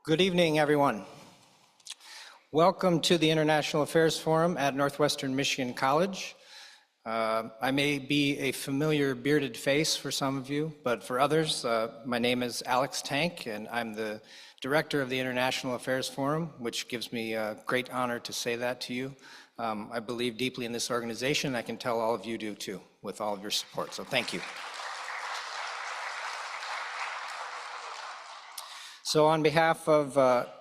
Good evening, everyone. Welcome to the International Affairs Forum at Northwestern Michigan College. I may be a familiar bearded face for some of you, but for others, my name is Alex Tank, and I'm the director of the International Affairs Forum, which gives me a great honor to say that to you. I believe deeply in this organization. I can tell all of you do too, with all of your support, so thank you. So on behalf of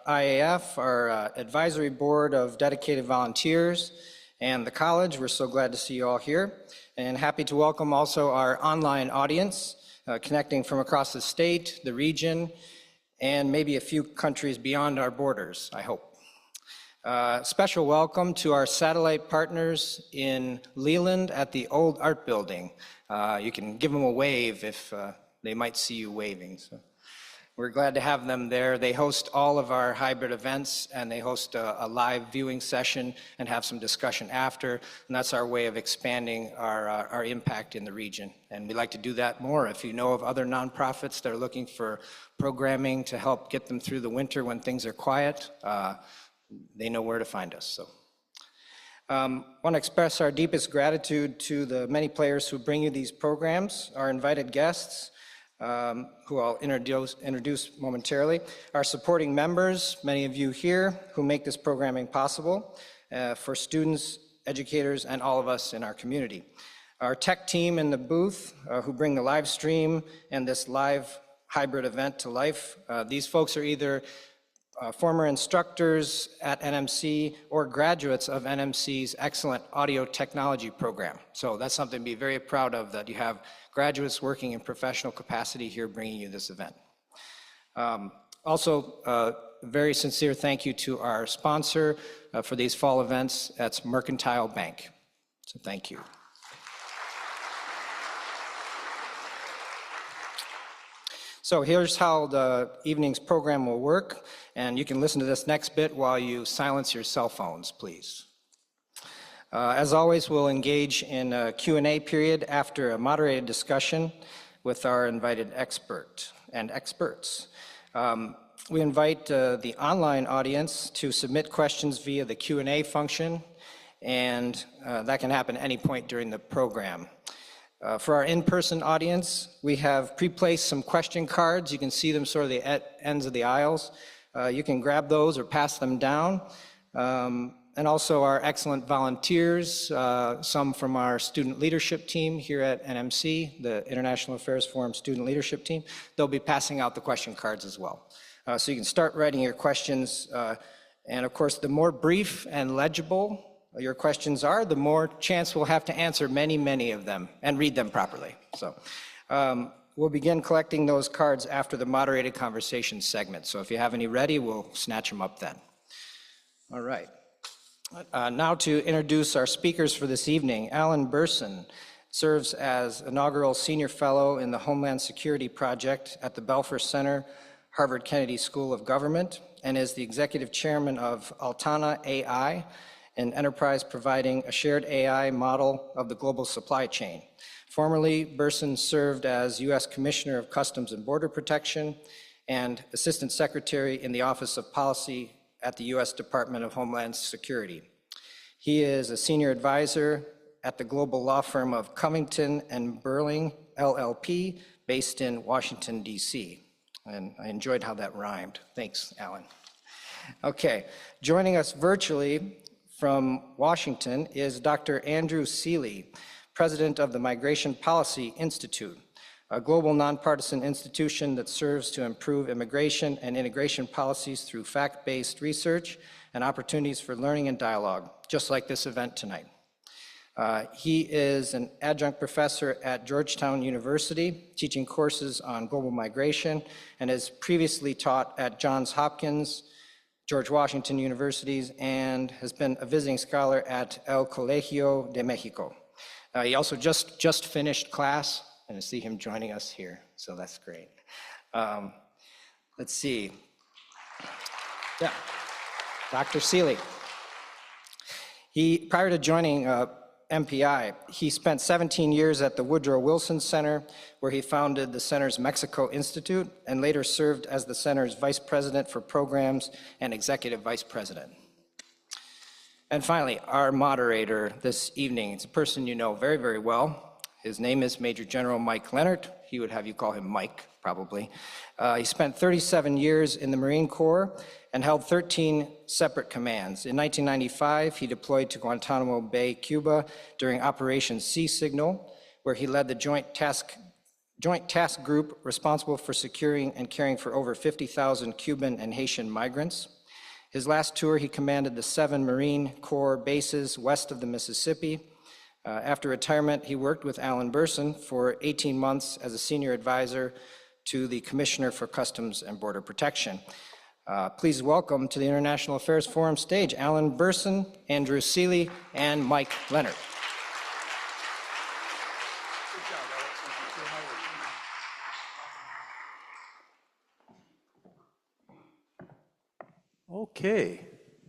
IAF, our advisory board of dedicated volunteers, and the college, we're so glad to see you all here, and happy to welcome also our online audience, connecting from across the state, the region, and maybe a few countries beyond our borders, I hope. Special welcome to our satellite partners in Leland at the old art building. You can give them a wave if they might see you waving. So. We're glad to have them there. They host all of our hybrid events, and they host a live viewing session and have some discussion after, and that's our way of expanding our impact in the region. And we'd like to do that more. If you know of other nonprofits that are looking for programming to help get them through the winter when things are quiet, they know where to find us. So, want to express our deepest gratitude to the many players who bring you these programs, our invited guests, who I'll introduce momentarily, our supporting members, many of you here, who make this programming possible for students, educators, and all of us in our community. Our tech team in the booth, who bring the live stream and this live hybrid event to life. These folks are either former instructors at NMC or graduates of NMC's excellent audio technology program. So that's something to be very proud of, that you have graduates working in professional capacity here bringing you this event. Also, a very sincere thank you to our sponsor for these fall events. That's Mercantile Bank. So thank you. So here's how the evening's program will work, and you can listen to this next bit while you silence your cell phones, please. As always, we'll engage in a Q&A period after a moderated discussion with our invited expert and experts. We invite the online audience to submit questions via the Q&A function, and that can happen at any point during the program. For our in-person audience, we have pre-placed some question cards. You can see them sort of the ends of the aisles. You can grab those or pass them down. And also our excellent volunteers, some from our student leadership team here at NMC, the International Affairs Forum Student Leadership Team. They'll be passing out the question cards as well. So you can start writing your questions. And of course, the more brief and legible your questions are, the more chance we'll have to answer many of them and read them properly. So we'll begin collecting those cards after the moderated conversation segment. So if you have any ready, we'll snatch them up then. All right. Now to introduce our speakers for this evening. Alan Bersin serves as inaugural senior fellow in the Homeland Security project at the Belfer Center, Harvard Kennedy School of Government, and is the executive chairman of Altana AI, an enterprise providing a shared AI model of the global supply chain. Formerly, Bersin served as U.S. Commissioner of Customs and Border Protection and Assistant Secretary in the Office of Policy at the U.S. Department of Homeland Security. He is a senior advisor at the global law firm of Covington and Burling, LLP, based in Washington, D.C. And I enjoyed how that rhymed. Thanks, Alan. Okay, joining us virtually from Washington is Dr. Andrew Selee, president of the Migration Policy Institute, a global nonpartisan institution that serves to improve immigration and integration policies through fact-based research and opportunities for learning and dialogue, just like this event tonight. He is an adjunct professor at Georgetown University, teaching courses on global migration, and has previously taught at Johns Hopkins, George Washington Universities, and has been a visiting scholar at El Colegio de Mexico. He also just finished class, and I see him joining us here, so that's great. Let's see. Yeah, Dr. Selee. Prior to joining MPI. He spent 17 years at the Woodrow Wilson Center, where he founded the center's Mexico Institute and later served as the center's vice president for programs and executive vice president. And finally, our moderator this evening, it's a person you know very, very well. His name is Major General Mike Lehnert. He would have you call him Mike, probably. He spent 37 years in the Marine Corps and held 13 separate commands. In 1995, he deployed to Guantanamo Bay, Cuba during Operation Sea Signal, where he led the Joint Task Group responsible for securing and caring for over 50,000 Cuban and Haitian migrants. His last tour, he commanded the 7 Marine Corps bases west of the Mississippi. After retirement, he worked with Alan Bersin for 18 months as a senior advisor to the Commissioner for Customs and Border Protection. Please welcome to the International Affairs Forum stage, Alan Bersin, Andrew Selee, and Mike Lehnert. Okay,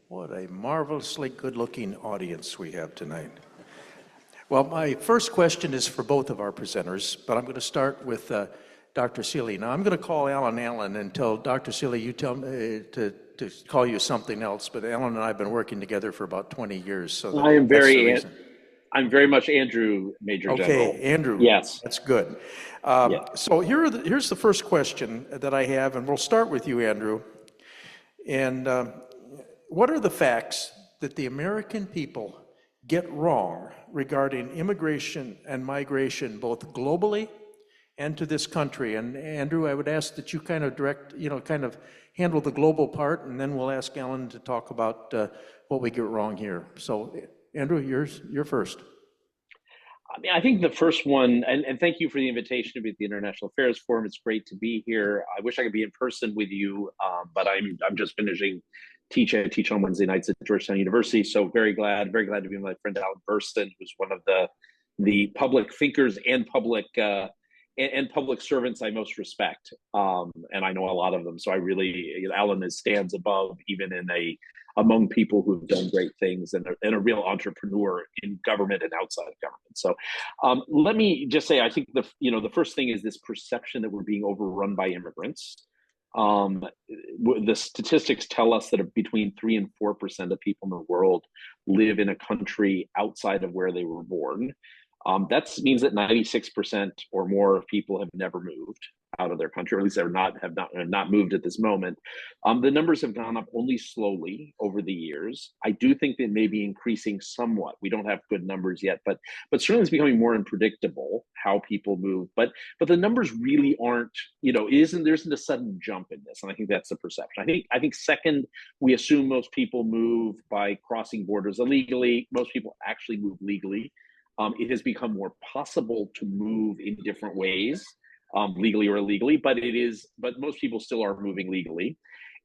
what a marvelously good-looking audience we have tonight. Well, my first question is for both of our presenters, but I'm going to start with Dr. Selee. Now, I'm going to call Alan and tell Dr. Selee you tell me to call you something else, but Alan and I have been working together for about 20 years, so I'm very much Andrew, Major General. Okay, Andrew. Yes. That's good. Yeah. So here's the first question that I have, and we'll start with you, Andrew. And what are the facts that the American people get wrong regarding immigration and migration, both globally and to this country? And Andrew, I would ask that you kind of handle the global part, and then we'll ask Alan to talk about what we get wrong here. So Andrew, you're first. I mean, I think the first one, and thank you for the invitation to be at the International Affairs Forum. It's great to be here. I wish I could be in person with you, but I'm just finishing teaching. I teach on Wednesday nights at Georgetown University, so very glad to be with my friend Alan Bersin, who's one of the public thinkers and public servants I most respect, and I know a lot of them. So I really, Alan stands above even among people who've done great things and a real entrepreneur in government and outside of government. So let me just say, I think the first thing is this perception that we're being overrun by immigrants. The statistics tell us that between 3% and 4% of people in the world live in a country outside of where they were born. That means that 96% or more of people have never moved out of their country, or at least have not moved at this moment. The numbers have gone up only slowly over the years. I do think they may be increasing somewhat. We don't have good numbers yet, but certainly it's becoming more unpredictable how people move. But the numbers really aren't, there isn't a sudden jump in this, and I think that's the perception. I think second, we assume most people move by crossing borders illegally. Most people actually move legally. It has become more possible to move in different ways, legally or illegally, but most people still are moving legally.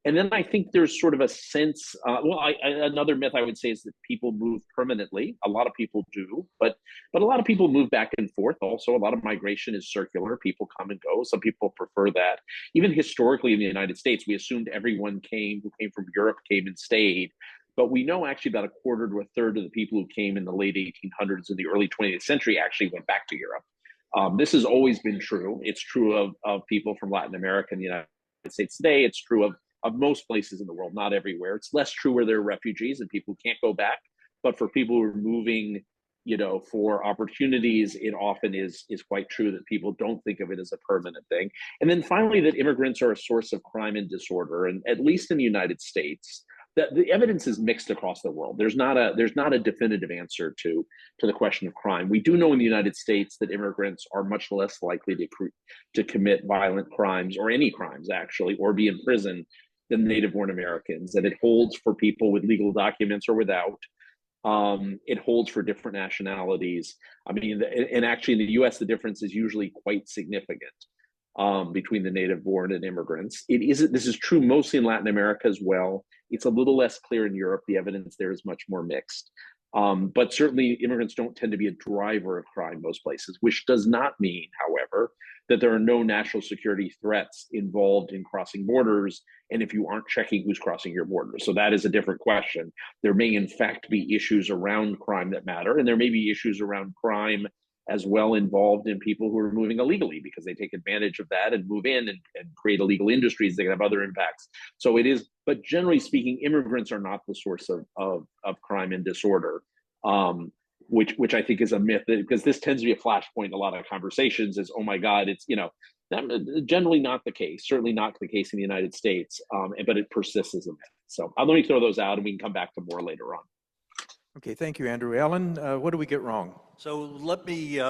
And then I think there's sort of a sense, another myth I would say is that people move permanently. A lot of people do, but a lot of people move back and forth. Also, a lot of migration is circular. People come and go. Some people prefer that. Even historically in the United States, we assumed everyone who came from Europe came and stayed. But we know actually about a quarter to a third of the people who came in the late 1800s and the early 20th century actually went back to Europe. This has always been true. It's true of people from Latin America and the United States today. It's true of most places in the world, not everywhere. It's less true where there are refugees and people who can't go back. But for people who are moving, for opportunities, it often is quite true that people don't think of it as a permanent thing. And then finally, that immigrants are a source of crime and disorder. And at least in the United States, the evidence is mixed across the world. There's not a definitive answer to the question of crime. We do know in the United States that immigrants are much less likely to commit violent crimes, or any crimes actually, or be in prison than native-born Americans. And it holds for people with legal documents or without. It holds for different nationalities. I mean, and actually in the U.S., the difference is usually quite significant between the native-born and immigrants. This is true mostly in Latin America as well. It's a little less clear in Europe. The evidence there is much more mixed. But certainly immigrants don't tend to be a driver of crime most places, which does not mean, however, that there are no national security threats involved in crossing borders, and if you aren't checking who's crossing your border. So that is a different question. There may in fact be issues around crime that matter, and there may be issues around crime as well involved in people who are moving illegally because they take advantage of that and move in and create illegal industries that can have other impacts. So it is, but generally speaking, immigrants are not the source of crime and disorder, which I think is a myth, because this tends to be a flashpoint in a lot of conversations is, oh my God, it's, generally not the case, certainly not the case in the United States, but it persists as a myth. So let me throw those out and we can come back to more later on. Okay, thank you, Andrew. Alan, what do we get wrong? So let me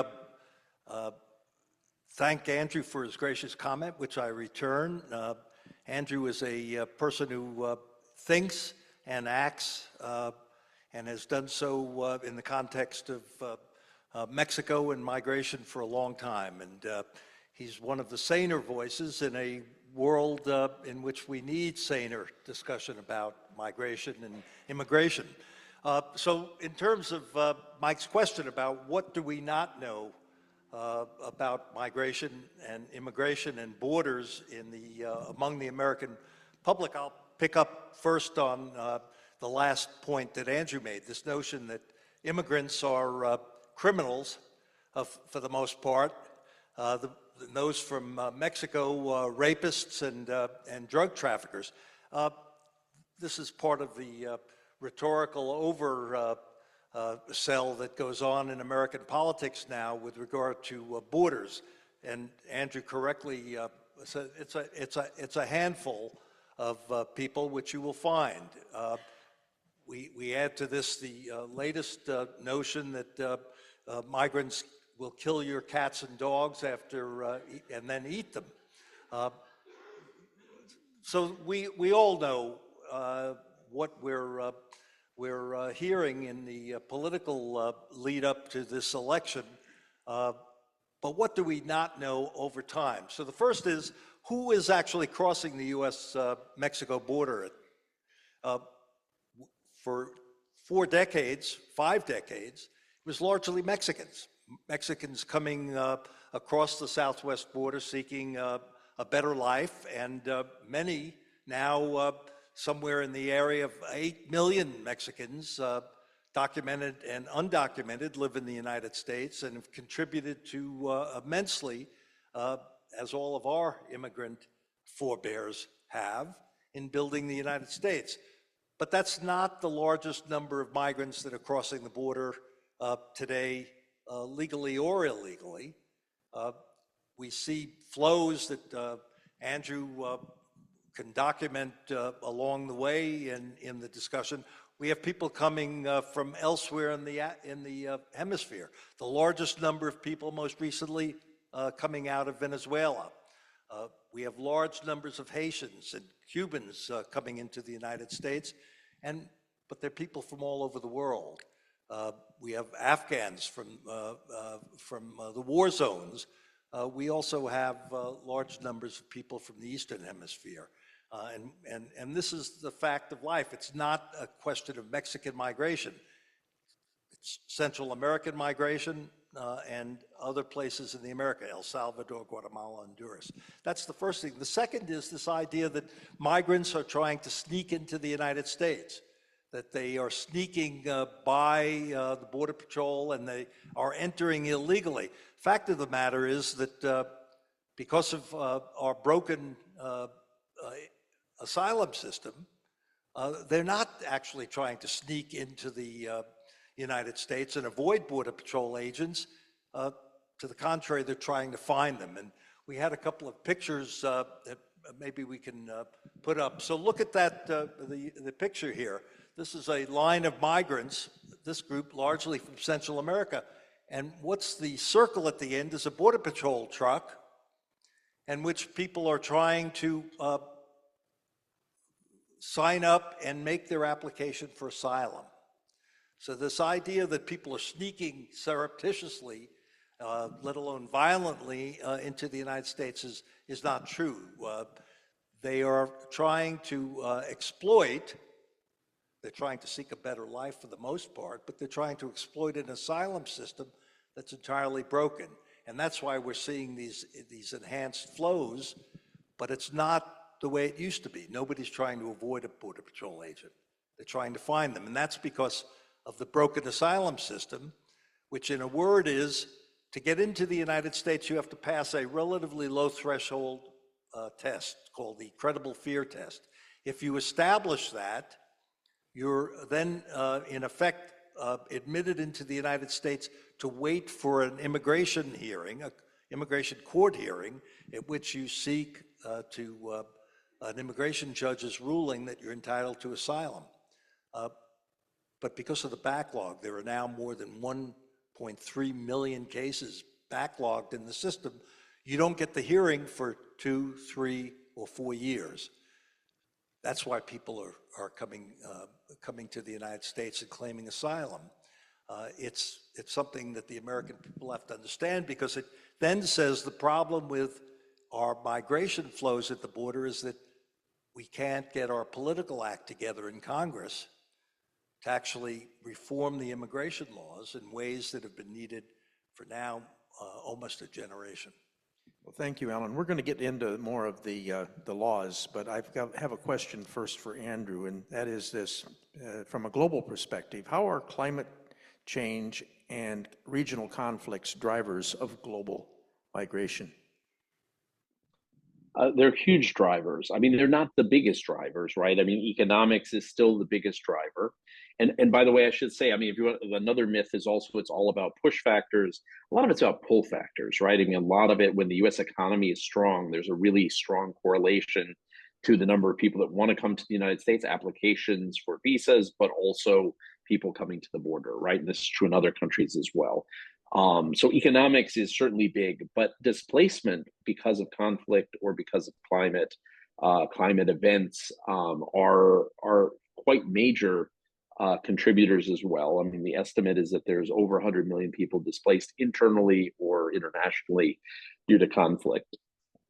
thank Andrew for his gracious comment, which I return. Andrew is a person who thinks and acts and has done so in the context of Mexico and migration for a long time. And he's one of the saner voices in a world in which we need saner discussion about migration and immigration. So in terms of Mike's question about what do we not know about migration and immigration and borders in among the American public, I'll pick up first on the last point that Andrew made, this notion that immigrants are criminals for the most part, those from Mexico, rapists and drug traffickers. This is part of the rhetorical oversell that goes on in American politics now with regard to borders. And Andrew correctly said it's a handful of people which you will find. We add to this the latest notion that migrants will kill your cats and dogs after and then eat them. So we all know what we're hearing in the political lead up to this election, but what do we not know over time? So the first is, who is actually crossing the U.S.-Mexico border? For 4 decades, 5 decades, it was largely Mexicans. Mexicans coming across the southwest border seeking a better life, and many now somewhere in the area of 8 million Mexicans, documented and undocumented, live in the United States and have contributed to immensely, as all of our immigrant forebears have, in building the United States. But that's not the largest number of migrants that are crossing the border today, legally or illegally. We see flows that Andrew can document along the way in the discussion. We have people coming from elsewhere in the hemisphere. The largest number of people most recently coming out of Venezuela. We have large numbers of Haitians and Cubans coming into the United States, but they're people from all over the world. We have Afghans from the war zones. We also have large numbers of people from the Eastern Hemisphere. And this is the fact of life. It's not a question of Mexican migration. It's Central American migration and other places in the America, El Salvador, Guatemala, Honduras. That's the first thing. The second is this idea that migrants are trying to sneak into the United States, that they are sneaking by the Border Patrol and they are entering illegally. Fact of the matter is that because of our broken asylum system, they're not actually trying to sneak into the United States and avoid Border Patrol agents. To the contrary, they're trying to find them. And we had a couple of pictures that maybe we can put up. So look at that, the picture here. This is a line of migrants, this group largely from Central America. And what's the circle at the end is a Border Patrol truck in which people are trying to sign up and make their application for asylum. So this idea that people are sneaking surreptitiously, let alone violently, into the United States is not true. They are trying to exploit They're trying to seek a better life for the most part, but they're trying to exploit an asylum system that's entirely broken. And that's why we're seeing these enhanced flows, but it's not the way it used to be. Nobody's trying to avoid a Border Patrol agent. They're trying to find them. And that's because of the broken asylum system, which in a word is, to get into the United States, you have to pass a relatively low threshold test called the credible fear test. If you establish that, you're then in effect admitted into the United States to wait for an immigration hearing, an immigration court hearing, at which you seek an immigration judge's ruling that you're entitled to asylum. But because of the backlog, there are now more than 1.3 million cases backlogged in the system. You don't get the hearing for 2, 3, or 4 years. That's why people are coming to the United States and claiming asylum. It's something that the American people have to understand, because it then says the problem with our migration flows at the border is that we can't get our political act together in Congress to actually reform the immigration laws in ways that have been needed for now almost a generation. Well, thank you, Alan. We're going to get into more of the laws, but have a question first for Andrew, and that is this: from a global perspective, how are climate change and regional conflicts drivers of global migration? They're huge drivers. I mean, they're not the biggest drivers, right? I mean, economics is still the biggest driver. And by the way, I should say, I mean, if you want, another myth is also it's all about push factors. A lot of it's about pull factors, right? I mean, a lot of it, when the U.S. economy is strong, there's a really strong correlation to the number of people that want to come to the United States, applications for visas, but also people coming to the border, right? And this is true in other countries as well. So economics is certainly big, but displacement because of conflict or because of climate events are quite major contributors as well. I mean, the estimate is that there's over 100 million people displaced internally or internationally due to conflict.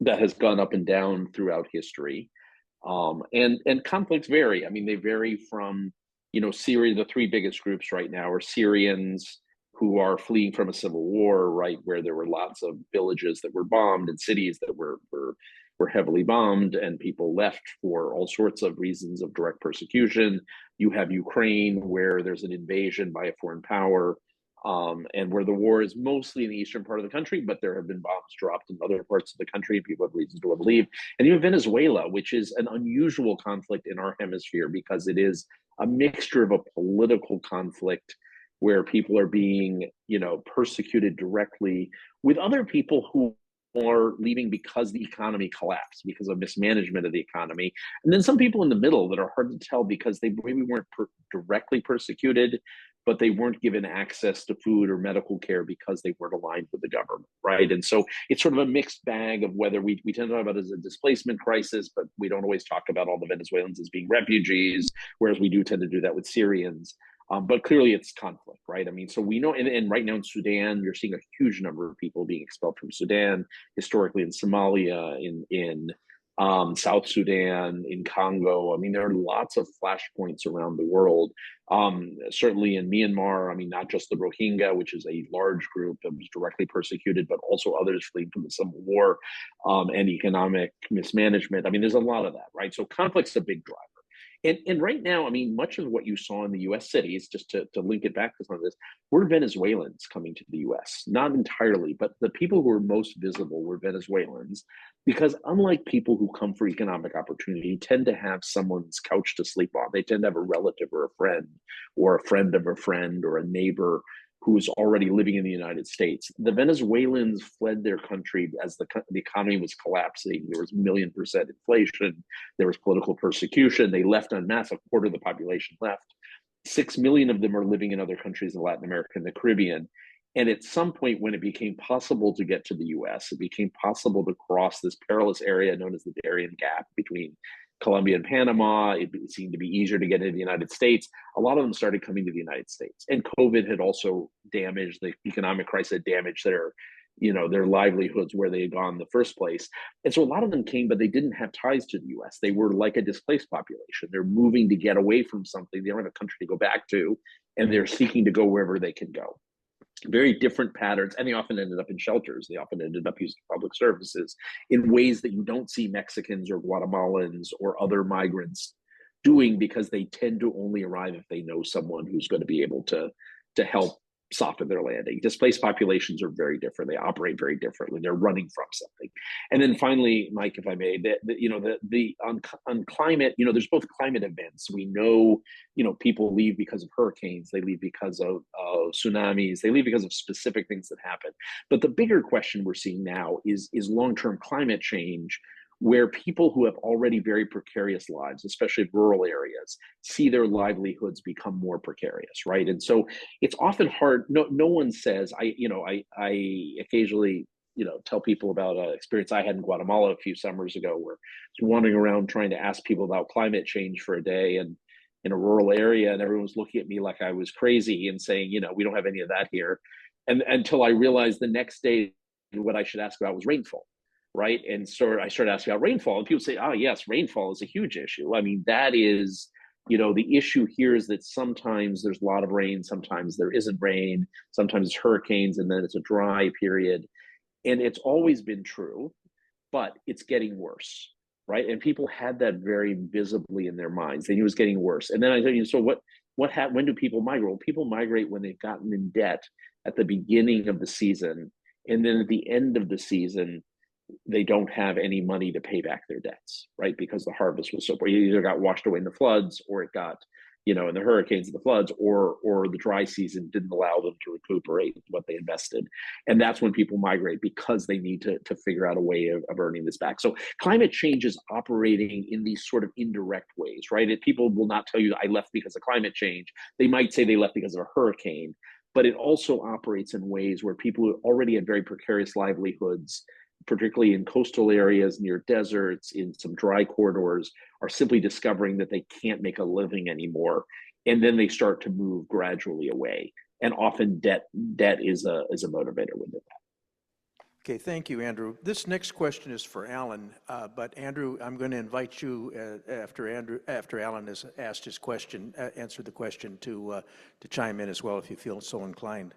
That has gone up and down throughout history. And conflicts vary. I mean, they vary from, Syria. The three biggest groups right now are Syrians who are fleeing from a civil war, right, where there were lots of villages that were bombed and cities that were heavily bombed, and people left for all sorts of reasons of direct persecution. You have Ukraine, where there's an invasion by a foreign power, and where the war is mostly in the eastern part of the country, but there have been bombs dropped in other parts of the country, and people have reasons to leave. And you have Venezuela, which is an unusual conflict in our hemisphere because it is a mixture of a political conflict where people are being, persecuted directly with other people who are leaving because the economy collapsed, because of mismanagement of the economy. And then some people in the middle that are hard to tell because they maybe weren't directly persecuted, but they weren't given access to food or medical care because they weren't aligned with the government, right? And so it's sort of a mixed bag of whether we tend to talk about it as a displacement crisis, but we don't always talk about all the Venezuelans as being refugees, whereas we do tend to do that with Syrians. But clearly it's conflict, right? I mean, so we know, and right now in Sudan, you're seeing a huge number of people being expelled from Sudan, historically in Somalia, in South Sudan, in Congo. I mean, there are lots of flashpoints around the world. Certainly in Myanmar, I mean, not just the Rohingya, which is a large group that was directly persecuted, but also others fleeing from the civil war and economic mismanagement. I mean, there's a lot of that, right? So conflict's a big driver. And right now, I mean, much of what you saw in the U.S. cities, just to link it back to some of this, were Venezuelans coming to the U.S. Not entirely, but the people who were most visible were Venezuelans, because unlike people who come for economic opportunity, tend to have someone's couch to sleep on. They tend to have a relative or a friend of a friend or a neighbor who is already living in the United States. The Venezuelans fled their country as the economy was collapsing. There was 1,000,000% inflation. There was political persecution. They left en masse. A quarter of the population left. 6 million of them are living in other countries in Latin America and the Caribbean. And at some point, when it became possible to get to the US, it became possible to cross this perilous area known as the Darien Gap between Colombia and Panama. It seemed to be easier to get into the United States. A lot of them started coming to the United States. And COVID had also damaged, the economic crisis had damaged their livelihoods where they had gone in the first place. And so a lot of them came, but they didn't have ties to the U.S. They were like a displaced population. They're moving to get away from something. They don't have a country to go back to, and they're seeking to go wherever they can go. Very different patterns, and they often ended up in shelters. They often ended up using public services in ways that you don't see Mexicans or Guatemalans or other migrants doing, because they tend to only arrive if they know someone who's going to be able to help soften their landing. Displaced populations are very different. They operate very differently. They're running from something. And then finally, Mike, if I may, on climate, there's both climate events. We know, people leave because of hurricanes. They leave because of tsunamis. They leave because of specific things that happen. But the bigger question we're seeing now is long-term climate change, where people who have already very precarious lives, especially in rural areas, see their livelihoods become more precarious, right? And so it's often hard. No one says, I occasionally, tell people about an experience I had in Guatemala a few summers ago, where I was wandering around trying to ask people about climate change for a day, and in a rural area, and everyone was looking at me like I was crazy and saying, we don't have any of that here. And until I realized the next day what I should ask about was rainfall. Right. And so I started asking about rainfall, and people say, oh, yes, rainfall is a huge issue. I mean, that is, the issue here is that sometimes there's a lot of rain, sometimes there isn't rain, sometimes it's hurricanes, and then it's a dry period. And it's always been true, but it's getting worse. Right. And people had that very visibly in their minds. They knew it was getting worse. And then I said, so when do people migrate? Well, people migrate when they've gotten in debt at the beginning of the season. And then at the end of the season, they don't have any money to pay back their debts, right? Because the harvest was so poor. It either got washed away in the floods, or it got, in the hurricanes and the floods, or the dry season didn't allow them to recuperate what they invested. And that's when people migrate, because they need to figure out a way of earning this back. So climate change is operating in these sort of indirect ways, right? People will not tell you, I left because of climate change. They might say they left because of a hurricane, but it also operates in ways where people who already had very precarious livelihoods, particularly in coastal areas, near deserts, in some dry corridors, are simply discovering that they can't make a living anymore. And then they start to move gradually away. And often debt is a motivator within that. Okay, thank you, Andrew. This next question is for Alan, but Andrew, I'm going to invite you after Alan has asked his question, answered the question, to chime in as well if you feel so inclined.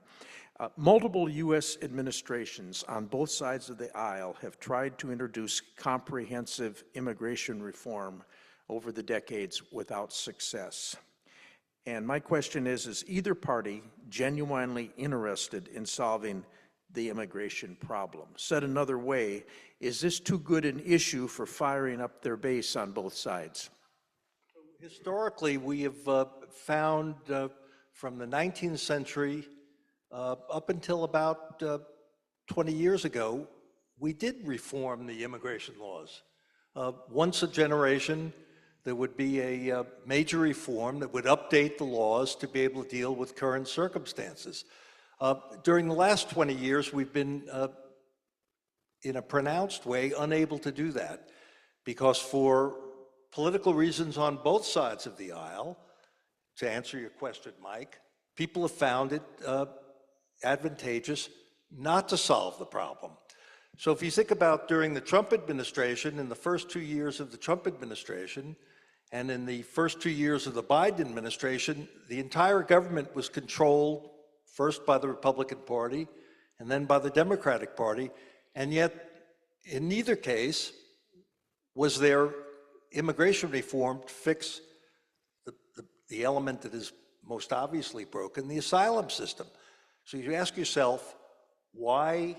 Multiple U.S. administrations on both sides of the aisle have tried to introduce comprehensive immigration reform over the decades without success. And my question is either party genuinely interested in solving the immigration problem? Said another way, is this too good an issue for firing up their base on both sides? Historically, we have found from the 19th century up until about 20 years ago, we did reform the immigration laws. Once a generation, there would be a major reform that would update the laws to be able to deal with current circumstances. During the last 20 years, we've been, in a pronounced way, unable to do that, because for political reasons on both sides of the aisle, to answer your question, Mike, people have found it advantageous not to solve the problem. So if you think about during the Trump administration, in the first 2 years of the Trump administration, and in the first 2 years of the Biden administration, the entire government was controlled first by the Republican Party and then by the Democratic Party. And yet, in neither case was there immigration reform to fix the element that is most obviously broken, the asylum system. So you ask yourself, why,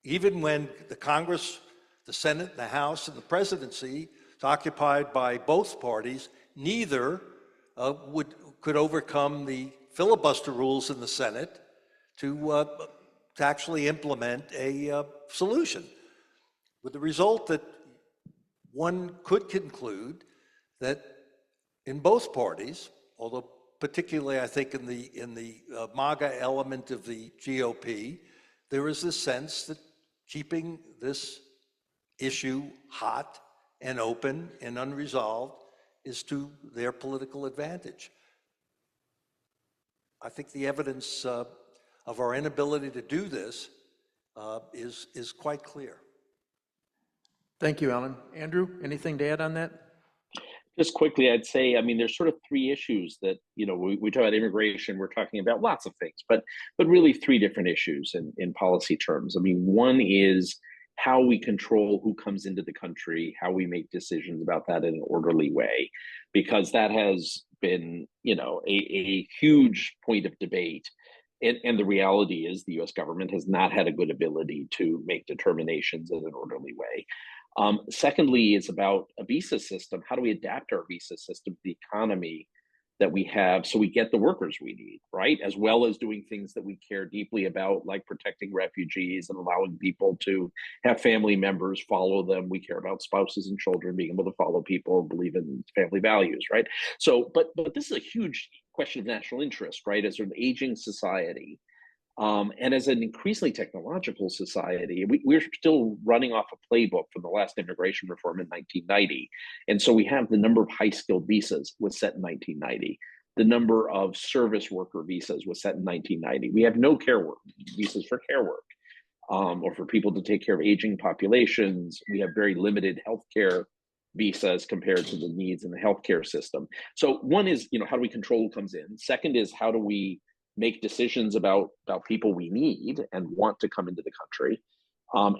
even when the Congress, the Senate, the House, and the presidency is occupied by both parties, neither could overcome the filibuster rules in the Senate to actually implement a solution, with the result that one could conclude that in both parties, although particularly I think in the MAGA element of the GOP, there is this sense that keeping this issue hot and open and unresolved is to their political advantage. I think the evidence of our inability to do this is quite clear. Thank you, Alan. Andrew, anything to add on that? Just quickly, I'd say, I mean, there's sort of three issues that, we talk about immigration, we're talking about lots of things, but really three different issues in policy terms. I mean, one is how we control who comes into the country, how we make decisions about that in an orderly way, because that has been, a huge point of debate. And the reality is the US government has not had a good ability to make determinations in an orderly way. Secondly, is about a visa system. How do we adapt our visa system to the economy that we have so we get the workers we need, right? As well as doing things that we care deeply about, like protecting refugees and allowing people to have family members follow them. We care about spouses and children being able to follow people, believe in family values, right? So, but this is a huge question of national interest, right? As an aging society, and as an increasingly technological society, we're still running off a playbook from the last immigration reform in 1990. And so we have the number of high-skilled visas was set in 1990. The number of service worker visas was set in 1990. We have no care work visas for care work, or for people to take care of aging populations. We have very limited healthcare visas compared to the needs in the healthcare system. So one is, how do we control who comes in? Second is, how do we make decisions about people we need and want to come into the country?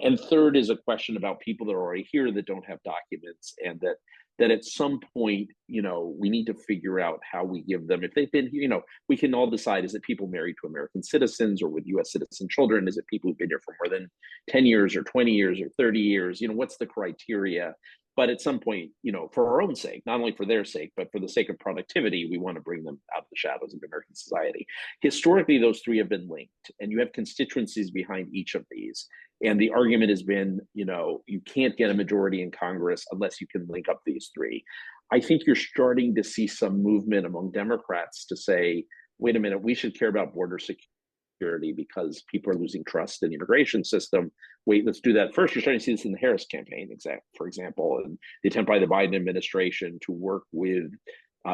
And third is a question about people that are already here that don't have documents, and that at some point, we need to figure out how we give them, if they've been here, we can all decide, is it people married to American citizens or with US citizen children? Is it people who've been here for more than 10 years or 20 years or 30 years? What's the criteria? But at some point, for our own sake, not only for their sake, but for the sake of productivity, we want to bring them out of the shadows of American society. Historically, those three have been linked, and you have constituencies behind each of these. And the argument has been, you can't get a majority in Congress unless you can link up these three. I think you're starting to see some movement among Democrats to say, wait a minute, we should care about border security because people are losing trust in the immigration system. Wait, let's do that first. You're starting to see this in the Harris campaign, for example, and the attempt by the Biden administration to work with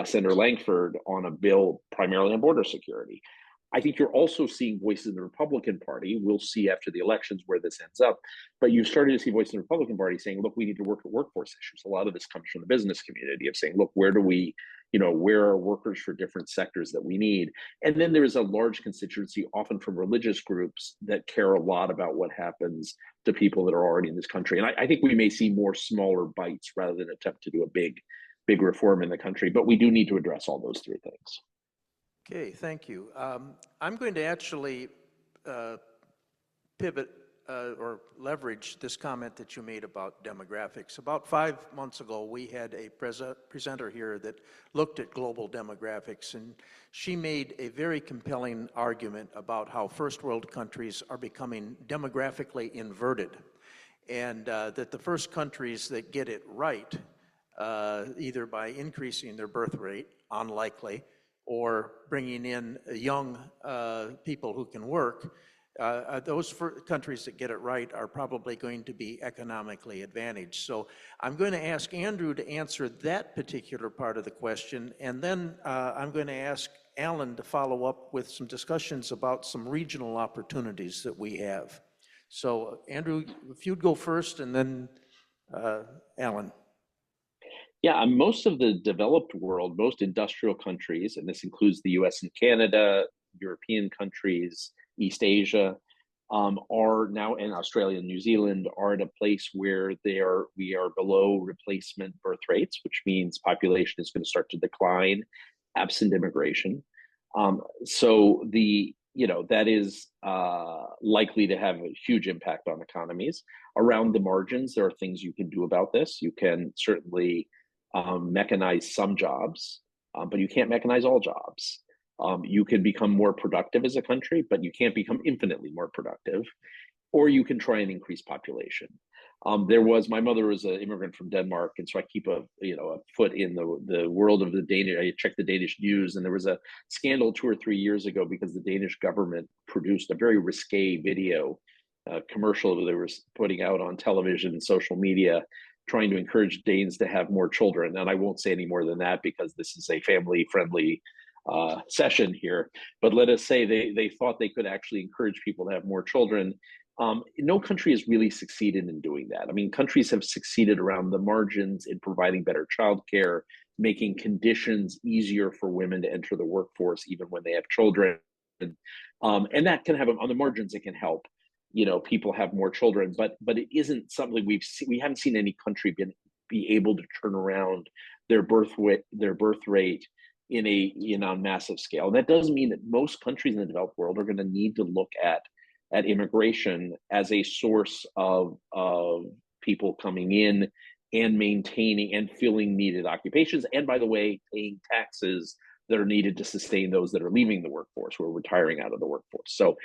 Senator Langford on a bill primarily on border security. I think you're also seeing voices in the Republican Party. We'll see after the elections where this ends up. But you've started to see voices in the Republican Party saying, look, we need to work at workforce issues. A lot of this comes from the business community of saying, look, where are workers for different sectors that we need? And then there is a large constituency, often from religious groups, that care a lot about what happens to people that are already in this country. And I think we may see more smaller bites rather than attempt to do a big reform in the country. But we do need to address all those three things. Okay, thank you. I'm going to actually pivot or leverage this comment that you made about demographics. About 5 months ago, we had a presenter here that looked at global demographics, and she made a very compelling argument about how first world countries are becoming demographically inverted, and that the first countries that get it right, either by increasing their birth rate, unlikely, or bringing in young people who can work, those countries that get it right are probably going to be economically advantaged. So I'm going to ask Andrew to answer that particular part of the question, and then I'm going to ask Alan to follow up with some discussions about some regional opportunities that we have. So Andrew, if you'd go first, and then Alan. Yeah, most of the developed world, most industrial countries, and this includes the US and Canada, European countries, East Asia, are now, and Australia and New Zealand, are at a place where we are below replacement birth rates, which means population is going to start to decline absent immigration. So that is likely to have a huge impact on economies. Around the margins, there are things you can do about this. You can certainly mechanize some jobs, but you can't mechanize all jobs. You can become more productive as a country, but you can't become infinitely more productive. Or you can try and increase population. My mother was an immigrant from Denmark, and so I keep a foot in the world of the Danish. I check the Danish news, and there was a scandal 2 or 3 years ago because the Danish government produced a very risque video commercial that they were putting out on television and social media, trying to encourage Danes to have more children. And I won't say any more than that because this is a family-friendly session here. But let us say they thought they could actually encourage people to have more children. No country has really succeeded in doing that. I mean, countries have succeeded around the margins in providing better childcare, making conditions easier for women to enter the workforce even when they have children. And that can have, on the margins, it can help, people have more children, but it isn't something we haven't seen any country be able to turn around their birth rate on massive scale. And that does mean that most countries in the developed world are going to need to look at immigration as a source of people coming in and maintaining and filling needed occupations, and by the way, paying taxes that are needed to sustain those that are leaving the workforce, who are retiring out of the workforce. So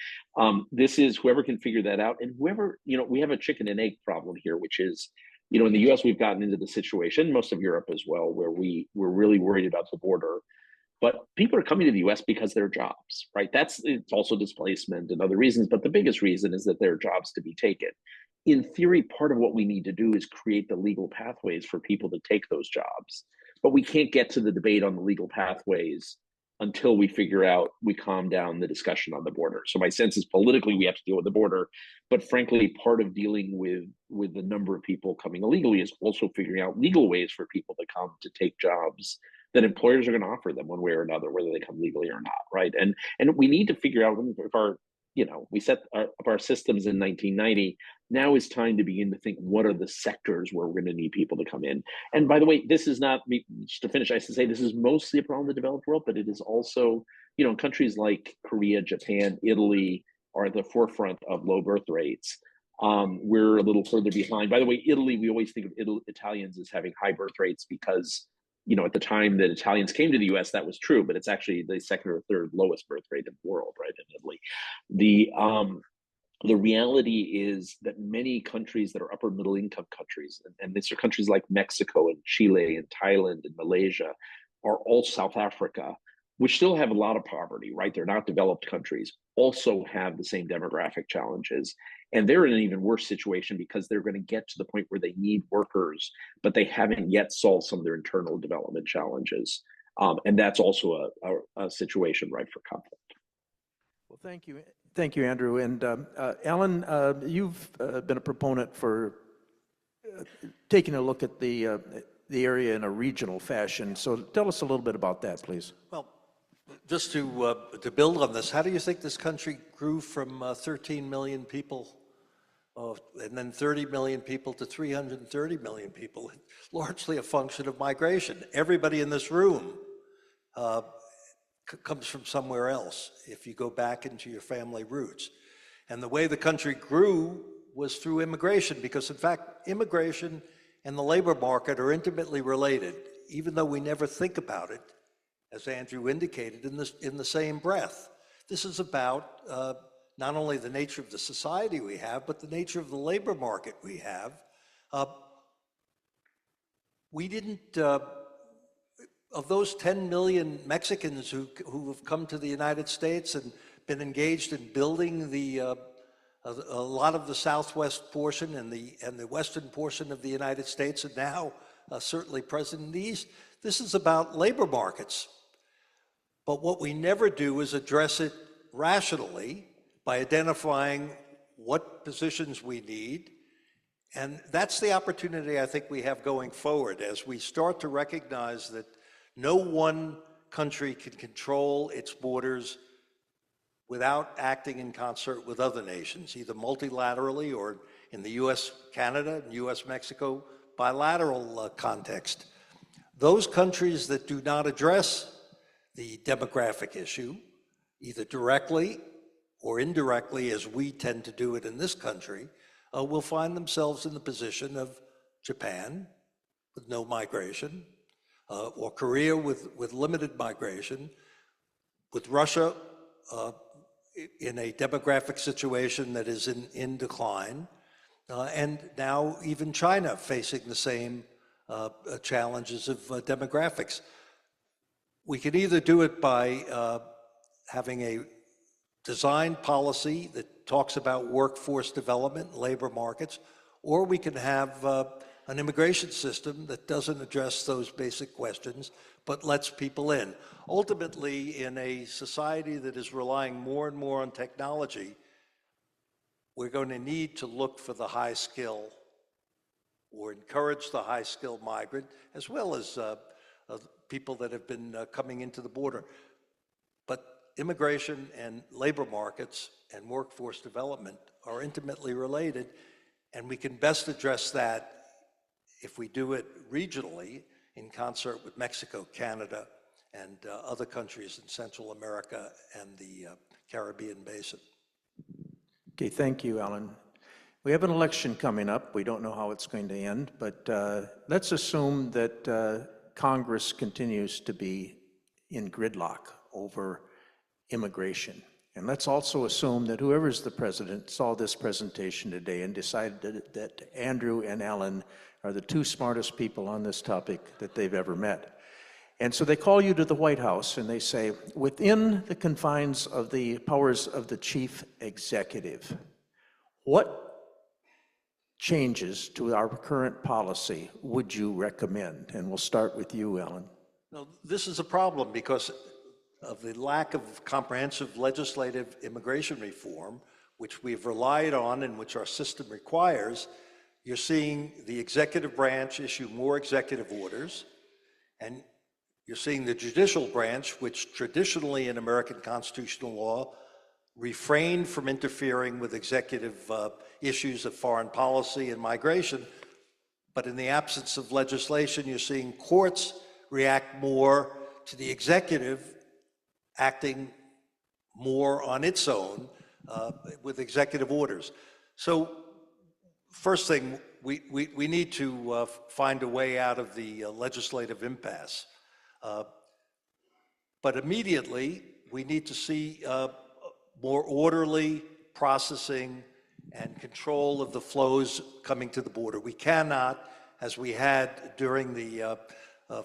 this is whoever can figure that out, and whoever, we have a chicken and egg problem here, which is, in the US, we've gotten into the situation, most of Europe as well, where we're really worried about the border. But people are coming to the US because they're jobs, right? It's also displacement and other reasons, but the biggest reason is that there are jobs to be taken. In theory, part of what we need to do is create the legal pathways for people to take those jobs. But we can't get to the debate on the legal pathways until we calm down the discussion on the border. So my sense is politically we have to deal with the border, but frankly, part of dealing with the number of people coming illegally is also figuring out legal ways for people to come to take jobs that employers are going to offer them one way or another, whether they come legally or not, right? And we need to figure out if we set up our systems in 1990. Now is time to begin to think, what are the sectors where we're going to need people to come in? And by the way, this is not, just to finish, I should say, this is mostly a problem in the developed world, but it is also, countries like Korea, Japan, Italy are at the forefront of low birth rates. We're a little further behind. By the way, Italy, we always think of Italians as having high birth rates because, at the time that Italians came to the U.S., that was true, but it's actually the second or third lowest birth rate in the world, right, in Italy. The reality is that many countries that are upper middle income countries, and these are countries like Mexico and Chile and Thailand and Malaysia, are all South Africa, which still have a lot of poverty, right? They're not developed countries, also have the same demographic challenges. And they're in an even worse situation because they're going to get to the point where they need workers, but they haven't yet solved some of their internal development challenges. And that's also a situation ripe for conflict. Well, thank you. Thank you, Andrew. And Alan, you've been a proponent for taking a look at the area in a regional fashion. So tell us a little bit about that, please. Well, just to build on this, how do you think this country grew from 13 million people and then 30 million people to 330 million people? Largely a function of migration. Everybody in this room comes from somewhere else if you go back into your family roots. And the way the country grew was through immigration, because in fact, immigration and the labor market are intimately related, even though we never think about it, as Andrew indicated, in the same breath. This is about not only the nature of the society we have, but the nature of the labor market we have. We didn't, of those 10 million Mexicans who have come to the United States and been engaged in building a lot of the southwest portion and the western portion of the United States, and now certainly present in the East, this is about labor markets. But what we never do is address it rationally by identifying what positions we need. And that's the opportunity I think we have going forward as we start to recognize that no one country can control its borders without acting in concert with other nations, either multilaterally or in the U.S.-Canada and U.S.-Mexico bilateral context. Those countries that do not address the demographic issue, either directly or indirectly, as we tend to do it in this country, will find themselves in the position of Japan with no migration, or Korea with limited migration, with Russia in a demographic situation that is in decline, and now even China facing the same challenges of demographics. We can either do it by having a design policy that talks about workforce development, labor markets, or we can have an immigration system that doesn't address those basic questions, but lets people in. Ultimately, in a society that is relying more and more on technology, we're going to need to look for the high skill or encourage the high skilled migrant, as well as people that have been coming into the border. But immigration and labor markets and workforce development are intimately related, and we can best address that if we do it regionally in concert with Mexico, Canada, and other countries in Central America and the Caribbean basin. Okay, thank you, Alan. We have an election coming up. We don't know how it's going to end, but let's assume that Congress continues to be in gridlock over immigration. And let's also assume that whoever's the president saw this presentation today and decided that Andrew and Alan are the two smartest people on this topic that they've ever met. And so they call you to the White House and they say, within the confines of the powers of the chief executive, what changes to our current policy would you recommend? And we'll start with you, Alan. Now, this is a problem because of the lack of comprehensive legislative immigration reform, which we've relied on and which our system requires. You're seeing the executive branch issue more executive orders, and you're seeing the judicial branch, which traditionally in American constitutional law refrained from interfering with executive issues of foreign policy and migration. But in the absence of legislation, you're seeing courts react more to the executive acting more on its own with executive orders. So first thing, we need to find a way out of the legislative impasse. But immediately, we need to see more orderly processing and control of the flows coming to the border. We cannot, as we had during the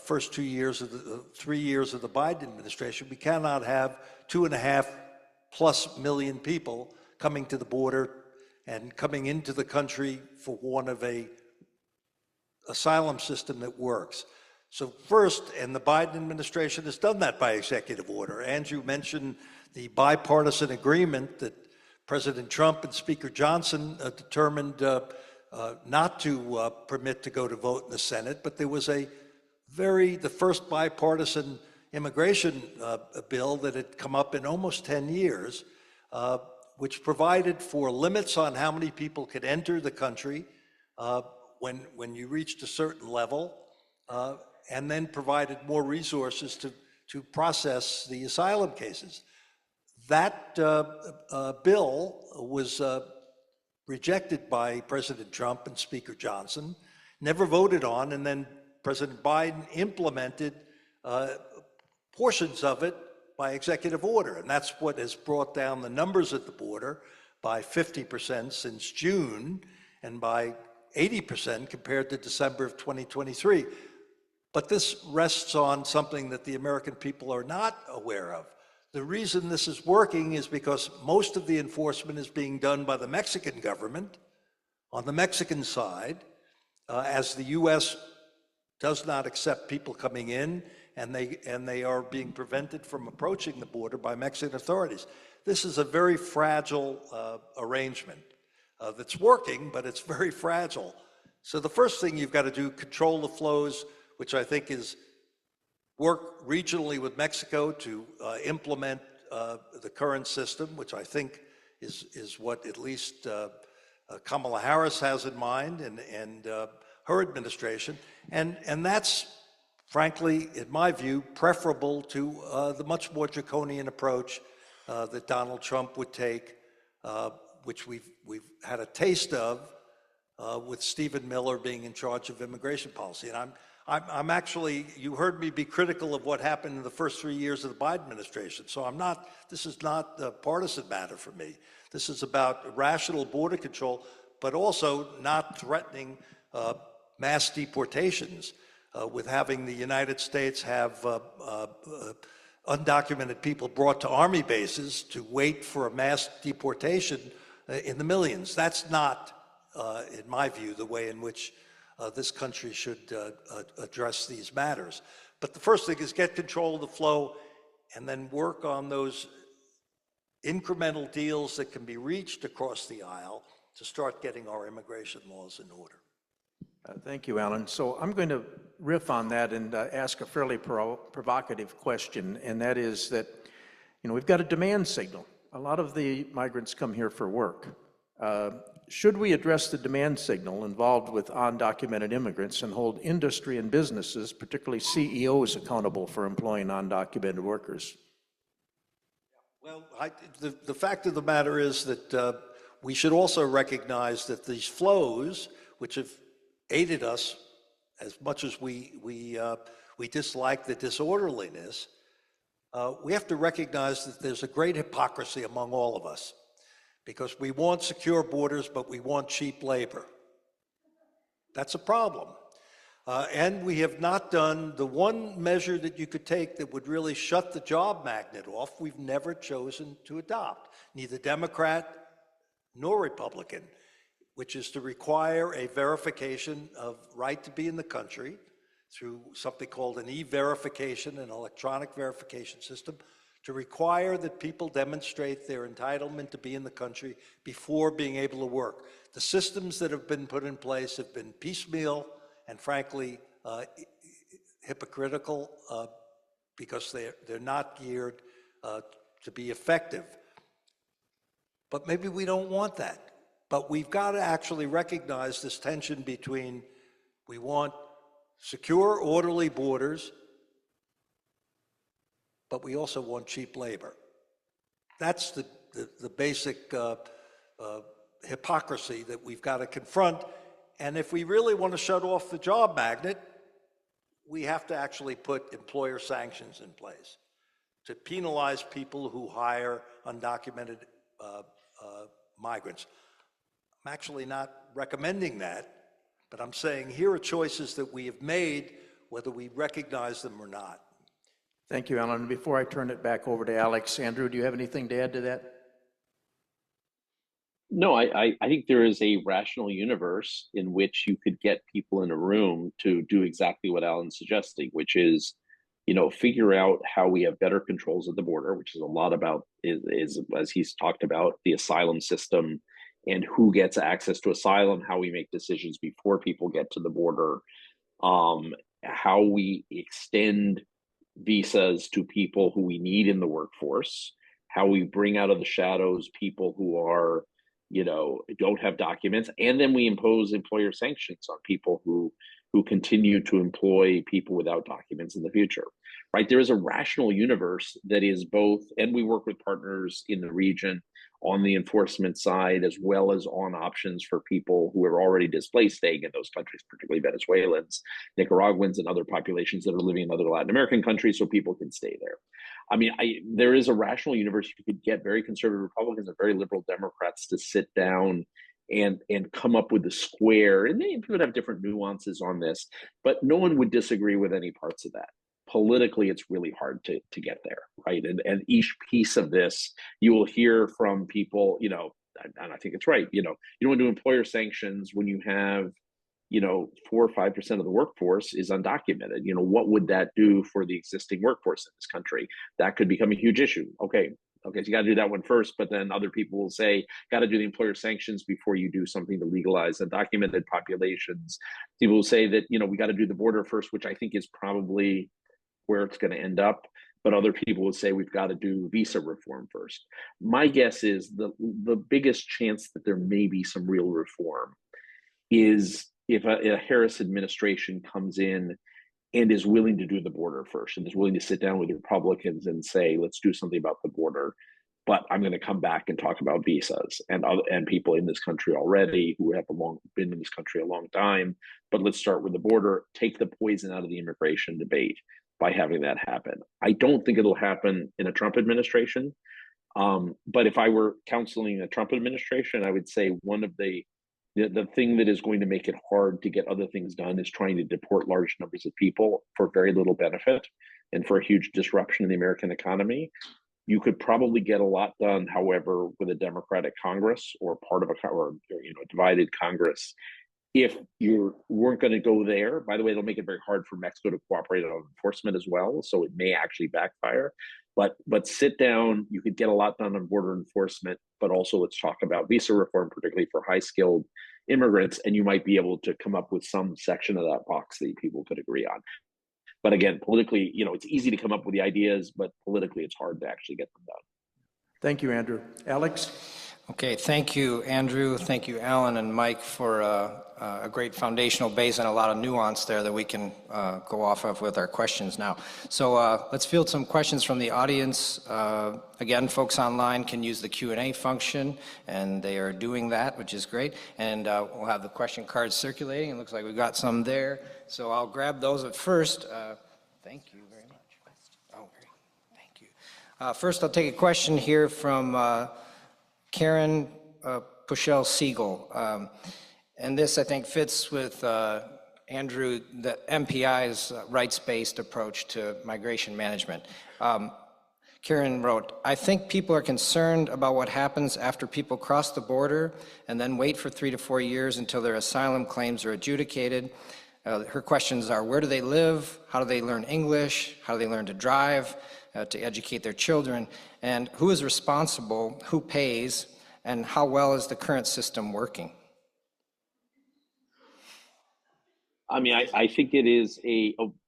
first 2 years of the 3 years of the Biden administration, we cannot have 2.5+ million people coming to the border and coming into the country for want of a asylum system that works. So first, and the Biden administration has done that by executive order. Andrew mentioned the bipartisan agreement that President Trump and Speaker Johnson determined not to permit to go to vote in the Senate, but there was the first bipartisan immigration bill that had come up in almost 10 years, which provided for limits on how many people could enter the country when you reached a certain level, and then provided more resources to process the asylum cases. That bill was rejected by President Trump and Speaker Johnson, never voted on, and then President Biden implemented portions of it by executive order. And that's what has brought down the numbers at the border by 50% since June and by 80% compared to December of 2023. But this rests on something that the American people are not aware of. The reason this is working is because most of the enforcement is being done by the Mexican government on the Mexican side, as the U.S. does not accept people coming in, and they are being prevented from approaching the border by Mexican authorities. This is a very fragile arrangement that's working, but it's very fragile. So the first thing you've got to do, control the flows, which I think is work regionally with Mexico to implement the current system, which I think is what at least Kamala Harris has in mind and her administration. And that's, frankly, in my view, preferable to the much more draconian approach that Donald Trump would take, which we've had a taste of with Stephen Miller being in charge of immigration policy. And I'm actually, you heard me be critical of what happened in the first 3 years of the Biden administration. So this is not a partisan matter for me. This is about rational border control, but also not threatening mass deportations with having the United States have undocumented people brought to army bases to wait for a mass deportation in the millions. That's not, in my view, the way in which this country should address these matters. But the first thing is get control of the flow and then work on those incremental deals that can be reached across the aisle to start getting our immigration laws in order. Thank you, Alan. So I'm going to riff on that and ask a fairly provocative question, and that is that, we've got a demand signal. A lot of the migrants come here for work. Should we address the demand signal involved with undocumented immigrants and hold industry and businesses, particularly CEOs, accountable for employing undocumented workers? Well, the fact of the matter is that we should also recognize that these flows, which have aided us as much as we dislike the disorderliness, we have to recognize that there's a great hypocrisy among all of us, because we want secure borders, but we want cheap labor. That's a problem. And we have not done the one measure that you could take that would really shut the job magnet off. We've never chosen to adopt, neither Democrat nor Republican, which is to require a verification of right to be in the country through something called an e-verification, an electronic verification system, to require that people demonstrate their entitlement to be in the country before being able to work. The systems that have been put in place have been piecemeal and frankly hypocritical because they're not geared to be effective. But maybe we don't want that. But we've got to actually recognize this tension between we want secure, orderly borders, but we also want cheap labor. That's the basic hypocrisy that we've got to confront. And if we really want to shut off the job magnet, we have to actually put employer sanctions in place to penalize people who hire undocumented migrants. I'm actually not recommending that, but I'm saying here are choices that we have made, whether we recognize them or not. Thank you, Alan. Before I turn it back over to Alex, Andrew, do you have anything to add to that? No, I think there is a rational universe in which you could get people in a room to do exactly what Alan's suggesting, which is, figure out how we have better controls at the border, which is a lot about, is as he's talked about, the asylum system and who gets access to asylum, how we make decisions before people get to the border, how we extend visas to people who we need in the workforce, how we bring out of the shadows people who are, don't have documents, and then we impose employer sanctions on people who continue to employ people without documents in the future, right? There is a rational universe that is both, and we work with partners in the region on the enforcement side, as well as on options for people who are already displaced staying in those countries, particularly Venezuelans, Nicaraguans, and other populations that are living in other Latin American countries, so people can stay there. I mean, there is a rational universe. You could get very conservative Republicans and very liberal Democrats to sit down and come up with the square, and they would have different nuances on this, but no one would disagree with any parts of that. Politically, it's really hard to get there, right? And each piece of this, you will hear from people, and I think it's right, you don't want to do employer sanctions when you have, 4 or 5% of the workforce is undocumented. What would that do for the existing workforce in this country? That could become a huge issue. Okay, so you got to do that one first, but then other people will say, got to do the employer sanctions before you do something to legalize undocumented populations. People will say that, we got to do the border first, which I think is probably where it's going to end up. But other people would say we've got to do visa reform first. My guess is the biggest chance that there may be some real reform is if a Harris administration comes in and is willing to do the border first and is willing to sit down with Republicans and say, let's do something about the border, but I'm going to come back and talk about visas and people in this country already who have been in this country a long time, but let's start with the border, take the poison out of the immigration debate by having that happen. I don't think it'll happen in a Trump administration, but if I were counseling a Trump administration, I would say one of the thing that is going to make it hard to get other things done is trying to deport large numbers of people for very little benefit and for a huge disruption in the American economy. You could probably get a lot done, however, with a Democratic Congress or part of a divided Congress. If you weren't going to go there, by the way, it'll make it very hard for Mexico to cooperate on enforcement as well. So it may actually backfire. But sit down. You could get a lot done on border enforcement, but also let's talk about visa reform, particularly for high skilled immigrants, and you might be able to come up with some section of that box that people could agree on. But again, politically, it's easy to come up with the ideas, but politically, it's hard to actually get them done. Thank you, Andrew. Alex? Okay, thank you, Andrew. Thank you, Alan and Mike, for a great foundational base and a lot of nuance there that we can go off of with our questions now. So let's field some questions from the audience. Again, folks online can use the Q&A function, and they are doing that, which is great. And we'll have the question cards circulating. It looks like we've got some there. So I'll grab those at first. Thank you very much. Oh, great. Thank you. First, I'll take a question here from Karen Pushel Siegel. And this, I think, fits with Andrew, the MPI's rights-based approach to migration management. Karen wrote, I think people are concerned about what happens after people cross the border and then wait for 3 to 4 years until their asylum claims are adjudicated. Her questions are, where do they live? How do they learn English? How do they learn to drive, to educate their children? And who is responsible? Who pays? And how well is the current system working? I mean, I think it is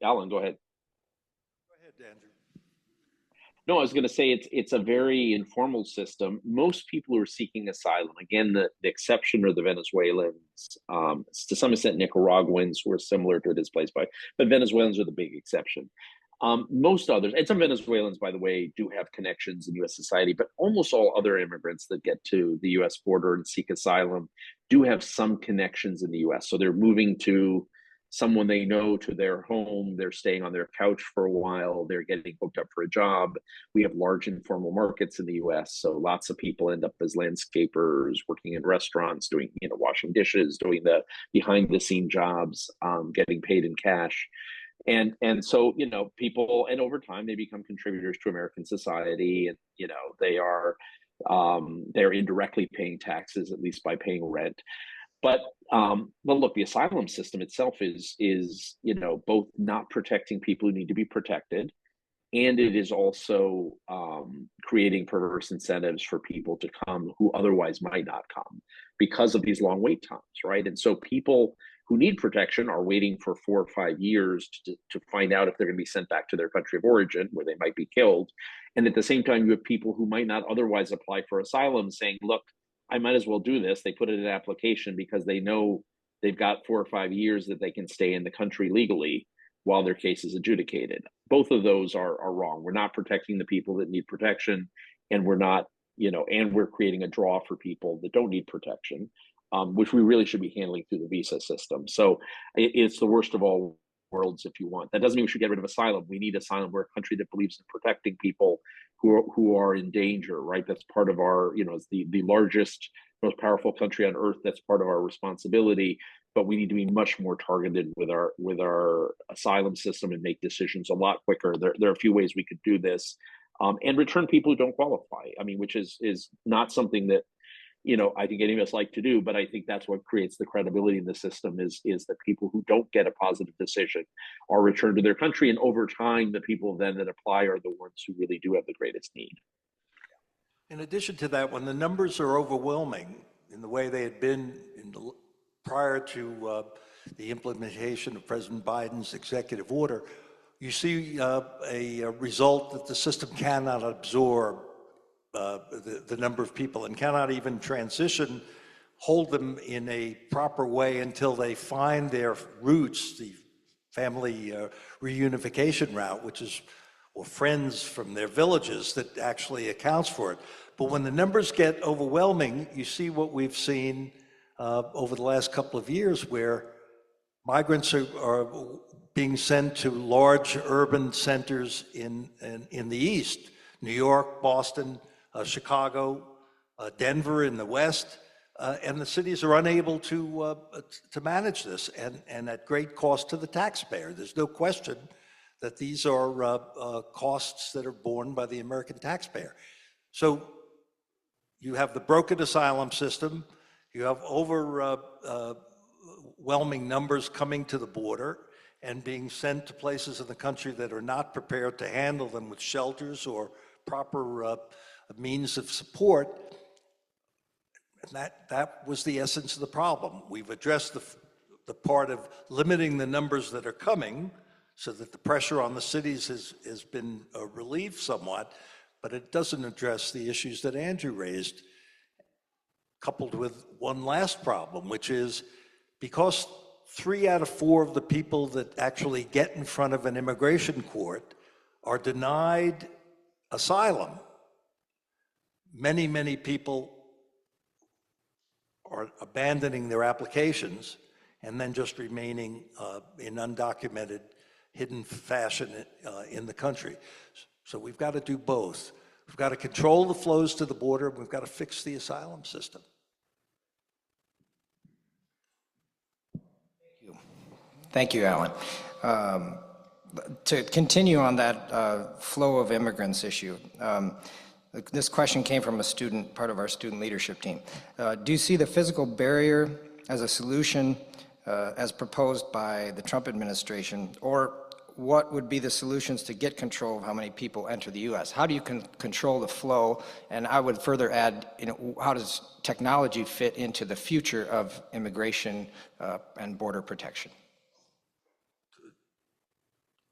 Alan, go ahead. Go ahead, Andrew. No, I was going to say it's a very informal system. Most people who are seeking asylum, again, the exception are the Venezuelans, to some extent Nicaraguans who are similar to displaced by, but Venezuelans are the big exception. Most others, and some Venezuelans, by the way, do have connections in U.S. society, but almost all other immigrants that get to the U.S. border and seek asylum do have some connections in the U.S. So they're moving to someone they know to their home, they're staying on their couch for a while, they're getting hooked up for a job. We have large informal markets in the US, so lots of people end up as landscapers, working in restaurants, doing, washing dishes, doing the behind the scene jobs, getting paid in cash. And so, people, and over time they become contributors to American society, and, they're indirectly paying taxes, at least by paying rent. But look, the asylum system itself is both not protecting people who need to be protected, and it is also creating perverse incentives for people to come who otherwise might not come because of these long wait times, right? And so people who need protection are waiting for 4 or 5 years to find out if they're going to be sent back to their country of origin, where they might be killed. And at the same time, you have people who might not otherwise apply for asylum saying, look, I might as well do this. They put it in an application because they know they've got 4 or 5 years that they can stay in the country legally while their case is adjudicated. Both of those are wrong. We're not protecting the people that need protection, and we're not, and we're creating a draw for people that don't need protection, which we really should be handling through the visa system. So it's the worst of all worlds, if you want. That doesn't mean we should get rid of asylum. We need asylum. We're a country that believes in protecting people who are in danger, right? That's part of our, it's the largest, most powerful country on earth. That's part of our responsibility. But we need to be much more targeted with our asylum system and make decisions a lot quicker. There are a few ways we could do this, and return people who don't qualify. I mean, which is not something that I think any of us like to do, but I think that's what creates the credibility in the system is that people who don't get a positive decision are returned to their country. And over time, the people then that apply are the ones who really do have the greatest need. In addition to that, when the numbers are overwhelming in the way they had been prior to the implementation of President Biden's executive order, you see a result that the system cannot absorb the number of people and cannot even hold them in a proper way until they find their roots, the family reunification route, which is, or friends from their villages, that actually accounts for it. But when the numbers get overwhelming, you see what we've seen over the last couple of years, where migrants are being sent to large urban centers in the East, New York, Boston, Chicago, Denver in the West, and the cities are unable to manage this, and at great cost to the taxpayer. There's no question that these are costs that are borne by the American taxpayer. So you have the broken asylum system, you have overwhelming numbers coming to the border, and being sent to places in the country that are not prepared to handle them with shelters or proper means of support. And that was the essence of the problem. We've addressed the part of limiting the numbers that are coming so that the pressure on the cities has been relieved somewhat, but it doesn't address the issues that Andrew raised, coupled with one last problem, which is because 3 out of 4 of the people that actually get in front of an immigration court are denied asylum, many people are abandoning their applications and then just remaining in undocumented, hidden fashion in the country. So we've got to do both. We've got to control the flows to the border, and we've got to fix the asylum system. Thank you, Alan. To continue on that flow of immigrants issue, this question came from a student, part of our student leadership team. Do you see the physical barrier as a solution as proposed by the Trump administration, or what would be the solutions to get control of how many people enter the U.S.? How do you control the flow? And I would further add, how does technology fit into the future of immigration and border protection?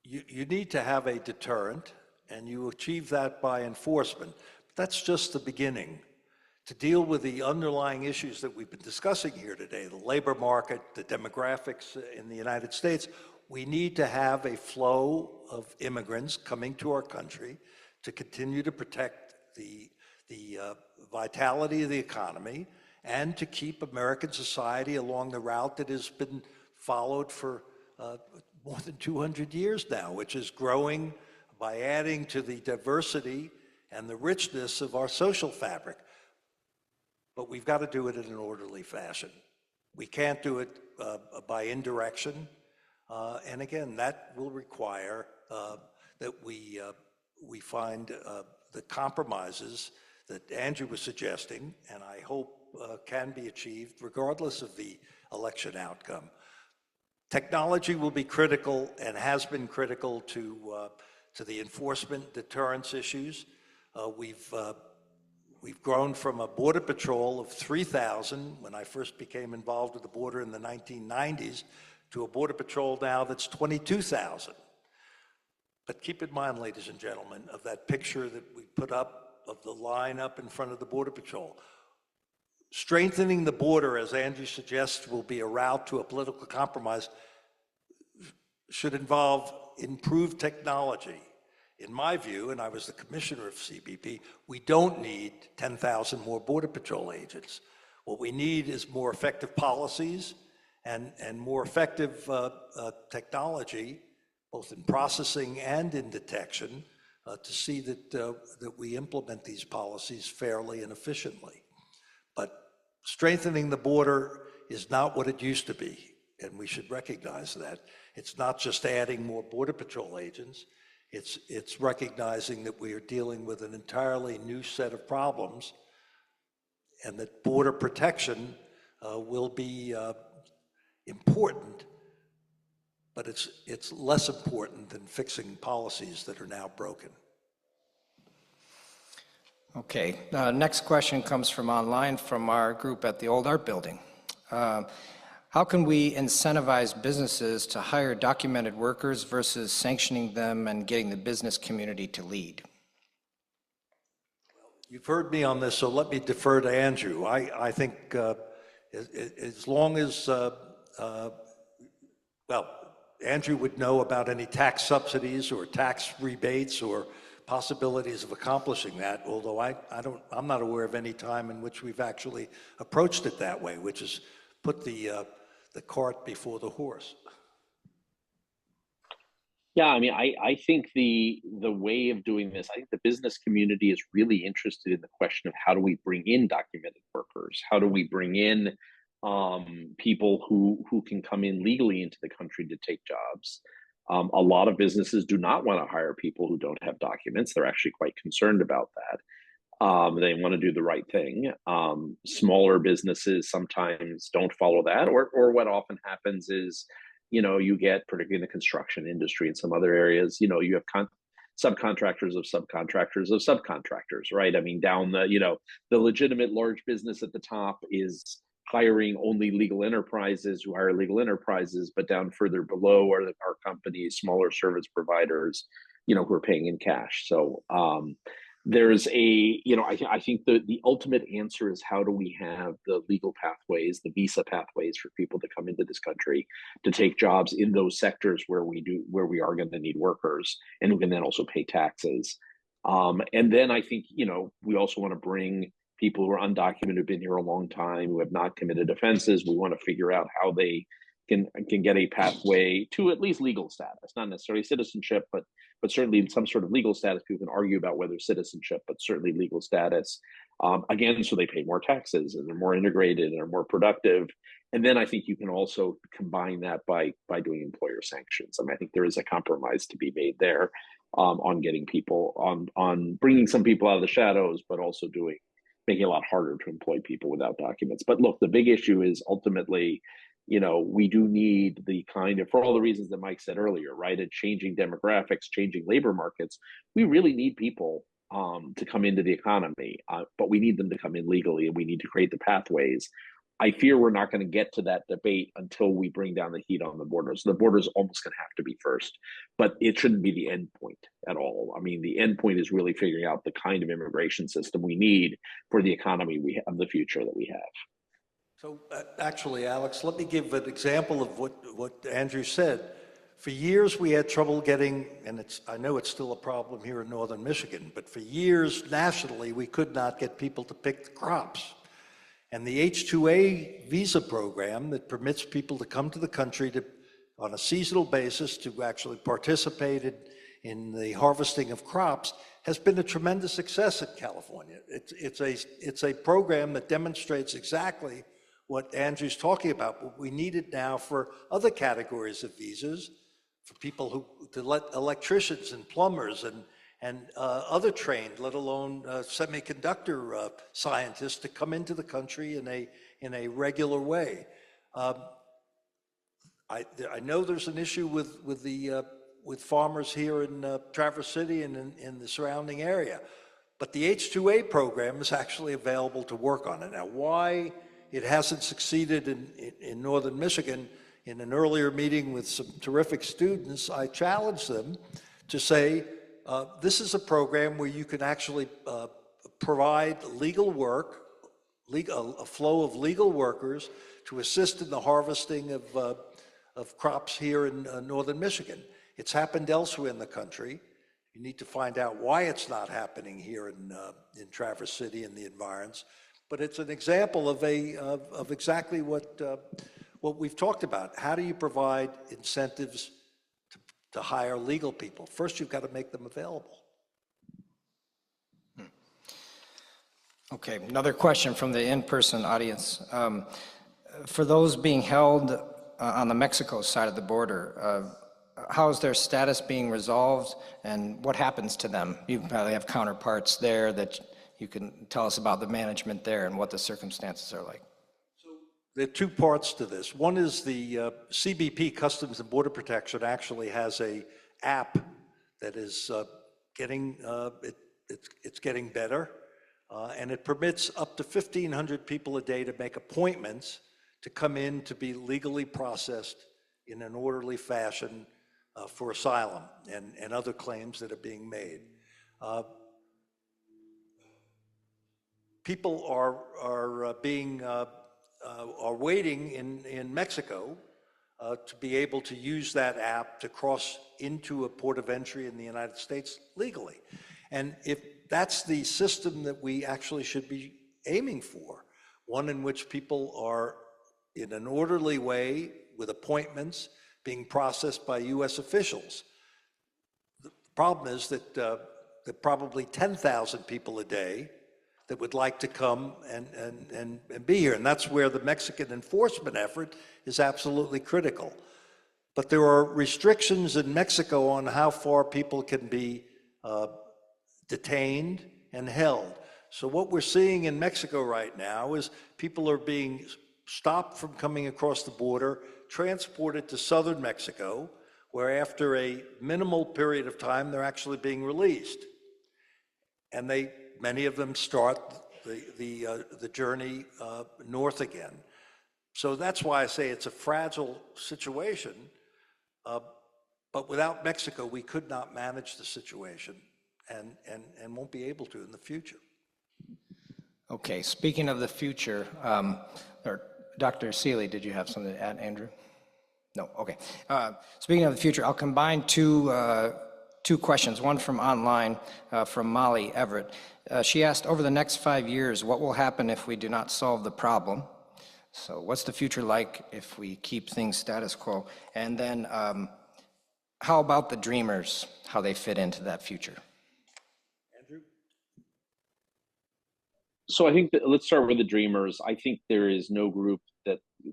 You need to have a deterrent, and you achieve that by enforcement. That's just the beginning. To deal with the underlying issues that we've been discussing here today, the labor market, the demographics in the United States, we need to have a flow of immigrants coming to our country to continue to protect the vitality of the economy and to keep American society along the route that has been followed for more than 200 years now, which is growing by adding to the diversity and the richness of our social fabric. But we've got to do it in an orderly fashion. We can't do it by indirection. And again, that will require that we find the compromises that Andrew was suggesting, and I hope can be achieved regardless of the election outcome. Technology will be critical and has been critical to the enforcement deterrence issues. We've grown from a border patrol of 3,000 when I first became involved with the border in the 1990s to a border patrol now that's 22,000. But keep in mind, ladies and gentlemen, of that picture that we put up of the line up in front of the border patrol. Strengthening the border, as Andrew suggests, will be a route to a political compromise, should involve improved technology. In my view, and I was the commissioner of U.S.C.B.P, we don't need 10,000 more Border Patrol agents. What we need is more effective policies and more effective technology, both in processing and in detection, to see that we implement these policies fairly and efficiently. But strengthening the border is not what it used to be, and we should recognize that. It's not just adding more Border Patrol agents. It's recognizing that we are dealing with an entirely new set of problems, and that border protection will be important, but it's less important than fixing policies that are now broken. Okay, next question comes from online from our group at the Old Art Building. How can we incentivize businesses to hire documented workers versus sanctioning them and getting the business community to lead? You've heard me on this, so let me defer to Andrew. I think as long as, Andrew would know about any tax subsidies or tax rebates or possibilities of accomplishing that, although I'm not aware of any time in which we've actually approached it that way, which is put the cart before the horse. Yeah, I mean, I think the way of doing this, I think the business community is really interested in the question of how do we bring in documented workers? How do we bring in people who can come in legally into the country to take jobs? A lot of businesses do not want to hire people who don't have documents. They're actually quite concerned about that. They want to do the right thing. Smaller businesses sometimes don't follow that, or what often happens is you get, particularly in the construction industry and some other areas, you have subcontractors of subcontractors of subcontractors, right? I mean, down the legitimate large business at the top is hiring only legal enterprises who hire legal enterprises, but down further below are companies, smaller service providers, who are paying in cash. So there's I think the ultimate answer is, how do we have the legal pathways, the visa pathways for people to come into this country to take jobs in those sectors where we are going to need workers, and who can then also pay taxes. And then I think, we also want to bring people who are undocumented, who've been here a long time, who have not committed offenses. We want to figure out how they can get a pathway to at least legal status, not necessarily citizenship, but certainly some sort of legal status. People can argue about whether citizenship, but certainly legal status. Again, so they pay more taxes and they're more integrated and are more productive. And then I think you can also combine that by doing employer sanctions. I mean, I think there is a compromise to be made there, on getting people, on bringing some people out of the shadows, but also making it a lot harder to employ people without documents. But look, the big issue is ultimately, we do need the for all the reasons that Mike said earlier, right? And changing demographics, changing labor markets, we really need people to come into the economy, but we need them to come in legally, and we need to create the pathways. I fear we're not going to get to that debate until we bring down the heat on the border. So the border is almost going to have to be first, but it shouldn't be the end point at all. I mean, the end point is really figuring out the kind of immigration system we need for the economy we have, the future that we have. So actually, Alex, let me give an example of what Andrew said. For years, we had trouble getting, and I know it's still a problem here in northern Michigan, but for years nationally, we could not get people to pick the crops. And the H-2A visa program that permits people to come to the country on a seasonal basis to actually participate in the harvesting of crops has been a tremendous success in California. It's a program that demonstrates exactly what Andrew's talking about, but we need it now for other categories of visas, for people electricians and plumbers and other trained, let alone semiconductor scientists, to come into the country in a regular way. I know there's an issue with farmers here in Traverse City and in the surrounding area, but the H-2A program is actually available to work on it. Now, why it hasn't succeeded in northern Michigan? In an earlier meeting with some terrific students, I challenged them to say, this is a program where you can actually provide legal work, a flow of legal workers to assist in the harvesting of crops here in northern Michigan. It's happened elsewhere in the country. You need to find out why it's not happening here in Traverse City and the environs. But it's an example of exactly what we've talked about. How do you provide incentives to hire legal people? First, you've got to make them available. Okay, another question from the in-person audience. For those being held on the Mexico side of the border, how is their status being resolved, and what happens to them? You probably have counterparts there that you can tell us about the management there and what the circumstances are like. There are two parts to this. One is the C.B.P, Customs and Border Protection, actually has a app that is getting better, and it permits up to 1,500 people a day to make appointments to come in to be legally processed in an orderly fashion for asylum and other claims that are being made. People are waiting in Mexico to be able to use that app to cross into a port of entry in the United States legally. And if that's the system that we actually should be aiming for, one in which people are in an orderly way with appointments being processed by U.S. officials. The problem is that there are probably 10,000 people a day that would like to come and be here. And that's where the Mexican enforcement effort is absolutely critical. But there are restrictions in Mexico on how far people can be detained and held. So what we're seeing in Mexico right now is people are being stopped from coming across the border, transported to southern Mexico, where after a minimal period of time, they're actually being released. And many of them start the journey north again. So that's why I say it's a fragile situation. But without Mexico, we could not manage the situation and won't be able to in the future. Okay, speaking of the future, or Dr. Selee, did you have something to add, Andrew? No, okay. Speaking of the future, I'll combine two questions, one from online, from Molly Everett. She asked, over the next 5 years, what will happen if we do not solve the problem? So what's the future like if we keep things status quo? And then how about the dreamers, how they fit into that future? Andrew? So I think that, let's start with the dreamers. I think there is no group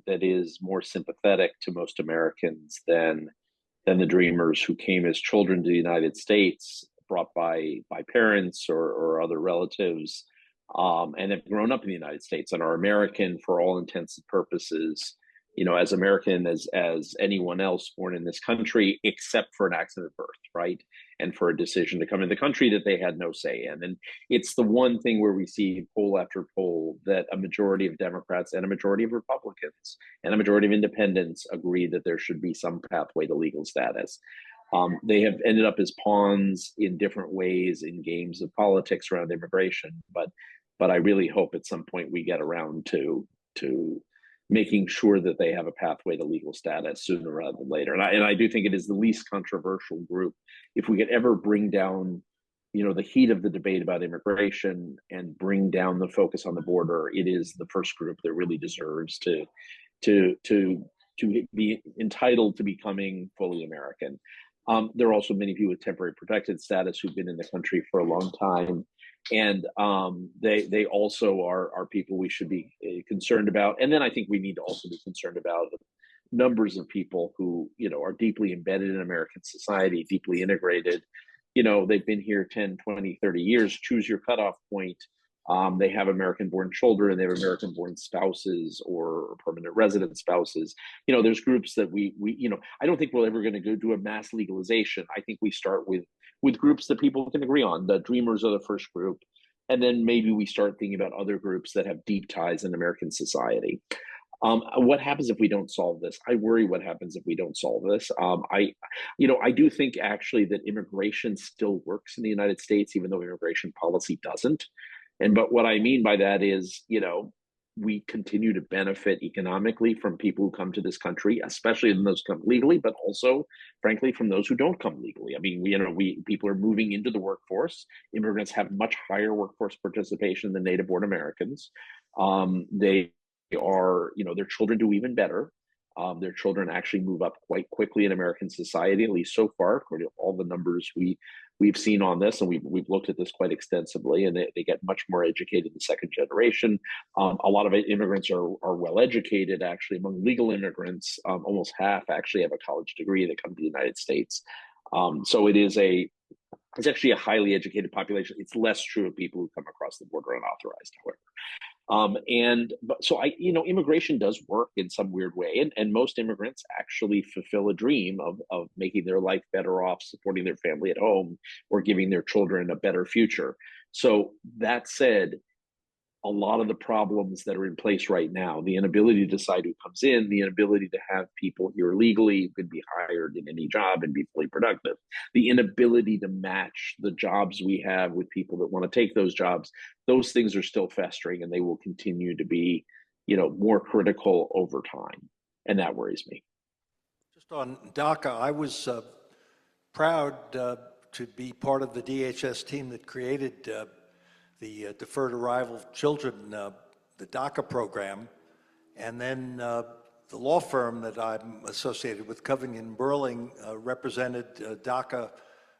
that is more sympathetic to most Americans than the dreamers who came as children to the United States, brought by parents or other relatives, and have grown up in the United States and are American for all intents and purposes, you know, as American as anyone else born in this country, except for an accident of birth, right? And for a decision to come in the country that they had no say in. And it's the one thing where we see poll after poll that a majority of Democrats and a majority of Republicans and a majority of independents agree that there should be some pathway to legal status. They have ended up as pawns in different ways in games of politics around immigration, but I really hope at some point we get around to making sure that they have a pathway to legal status sooner rather than later. And I do think it is the least controversial group. If we could ever bring down, you know, the heat of the debate about immigration and bring down the focus on the border, it is the first group that really deserves to be entitled to becoming fully American. There are also many people with temporary protected status who've been in the country for a long time. And they also are people we should be concerned about. And then I think we need to also be concerned about numbers of people who, you know, are deeply embedded in American society, deeply integrated. You know, they've been here 10, 20, 30 years. Choose your cutoff point. They have American-born children, they have American-born spouses or permanent resident spouses. You know, there's groups that we you know, I don't think we're ever going to go do a mass legalization. I think we start with groups that people can agree on. The dreamers are the first group. And then maybe we start thinking about other groups that have deep ties in American society. What happens if we don't solve this? I worry what happens if we don't solve this. I do think actually that immigration still works in the United States, even though immigration policy doesn't. But what I mean by that is, you know, we continue to benefit economically from people who come to this country, especially in those who come legally, but also, frankly, from those who don't come legally. I mean, people are moving into the workforce. Immigrants have much higher workforce participation than native-born Americans. They are, you know, their children do even better. Their children actually move up quite quickly in American society, at least so far, according to all the numbers we've seen on this, and we've looked at this quite extensively, and they get much more educated in second generation. A lot of immigrants are well educated, actually. Among legal immigrants, almost half actually have a college degree that come to the United States. So it's actually a highly educated population. It's less true of people who come across the border unauthorized, however. So immigration does work in some weird way, and most immigrants actually fulfill a dream of making their life better off, supporting their family at home, or giving their children a better future. So that said, a lot of the problems that are in place right now, the inability to decide who comes in, the inability to have people here legally who could be hired in any job and be fully productive, the inability to match the jobs we have with people that want to take those jobs, those things are still festering, and they will continue to be, you know, more critical over time. And that worries me. Just on DACA, I was proud to be part of the DHS team that created the Deferred Arrival of Children, the DACA program, and then the law firm that I'm associated with, Covington Burling, represented DACA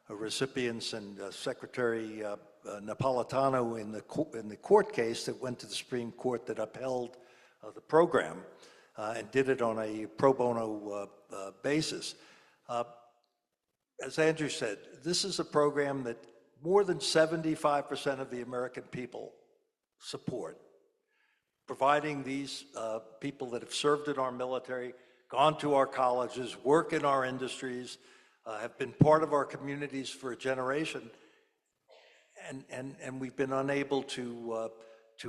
recipients and Secretary Napolitano in the court case that went to the Supreme Court that upheld the program and did it on a pro bono basis. As Andrew said, this is a program that more than 75% of the American people support, providing these people that have served in our military gone to our colleges, work in our industries, have been part of our communities for a generation, and we've been unable to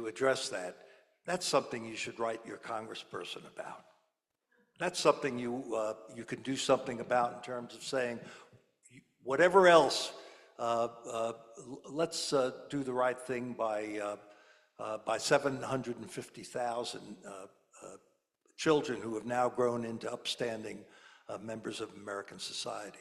address that. That's something you should write your congressperson about. That's something you can do something about in terms of saying, whatever else, let's do the right thing by 750,000 children who have now grown into upstanding members of American society.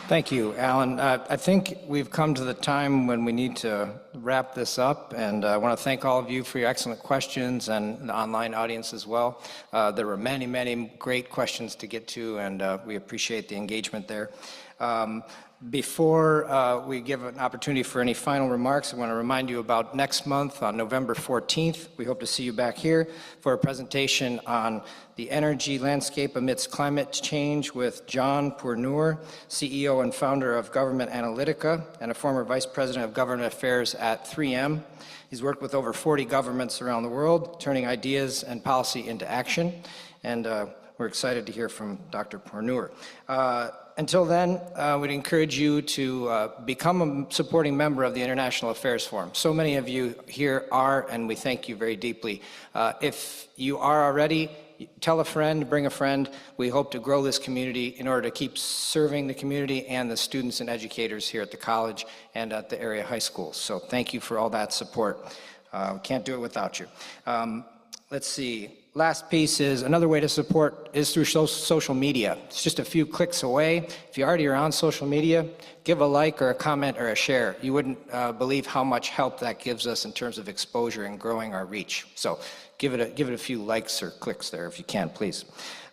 Thank you, Alan. I think we've come to the time when we need to wrap this up, and I want to thank all of you for your excellent questions and the online audience as well. There were many, many great questions to get to, and we appreciate the engagement there. Before we give an opportunity for any final remarks, I want to remind you about next month on November 14th. We hope to see you back here for a presentation on the energy landscape amidst climate change with John Pournour, CEO and founder of Government Analytica and a former vice president of government affairs at 3M. He's worked with over 40 governments around the world, turning ideas and policy into action. And we're excited to hear from Dr. Pournour. Until then, we'd encourage you to become a supporting member of the International Affairs Forum. So many of you here are, and we thank you very deeply. If you are already, tell a friend, bring a friend. We hope to grow this community in order to keep serving the community and the students and educators here at the college and at the area high schools. So thank you for all that support. We can't do it without you. Let's see. Last piece is another way to support is through social media. It's just a few clicks away. If you already are on social media, give a like or a comment or a share. You wouldn't believe how much help that gives us in terms of exposure and growing our reach. So give it a few likes or clicks there if you can, please.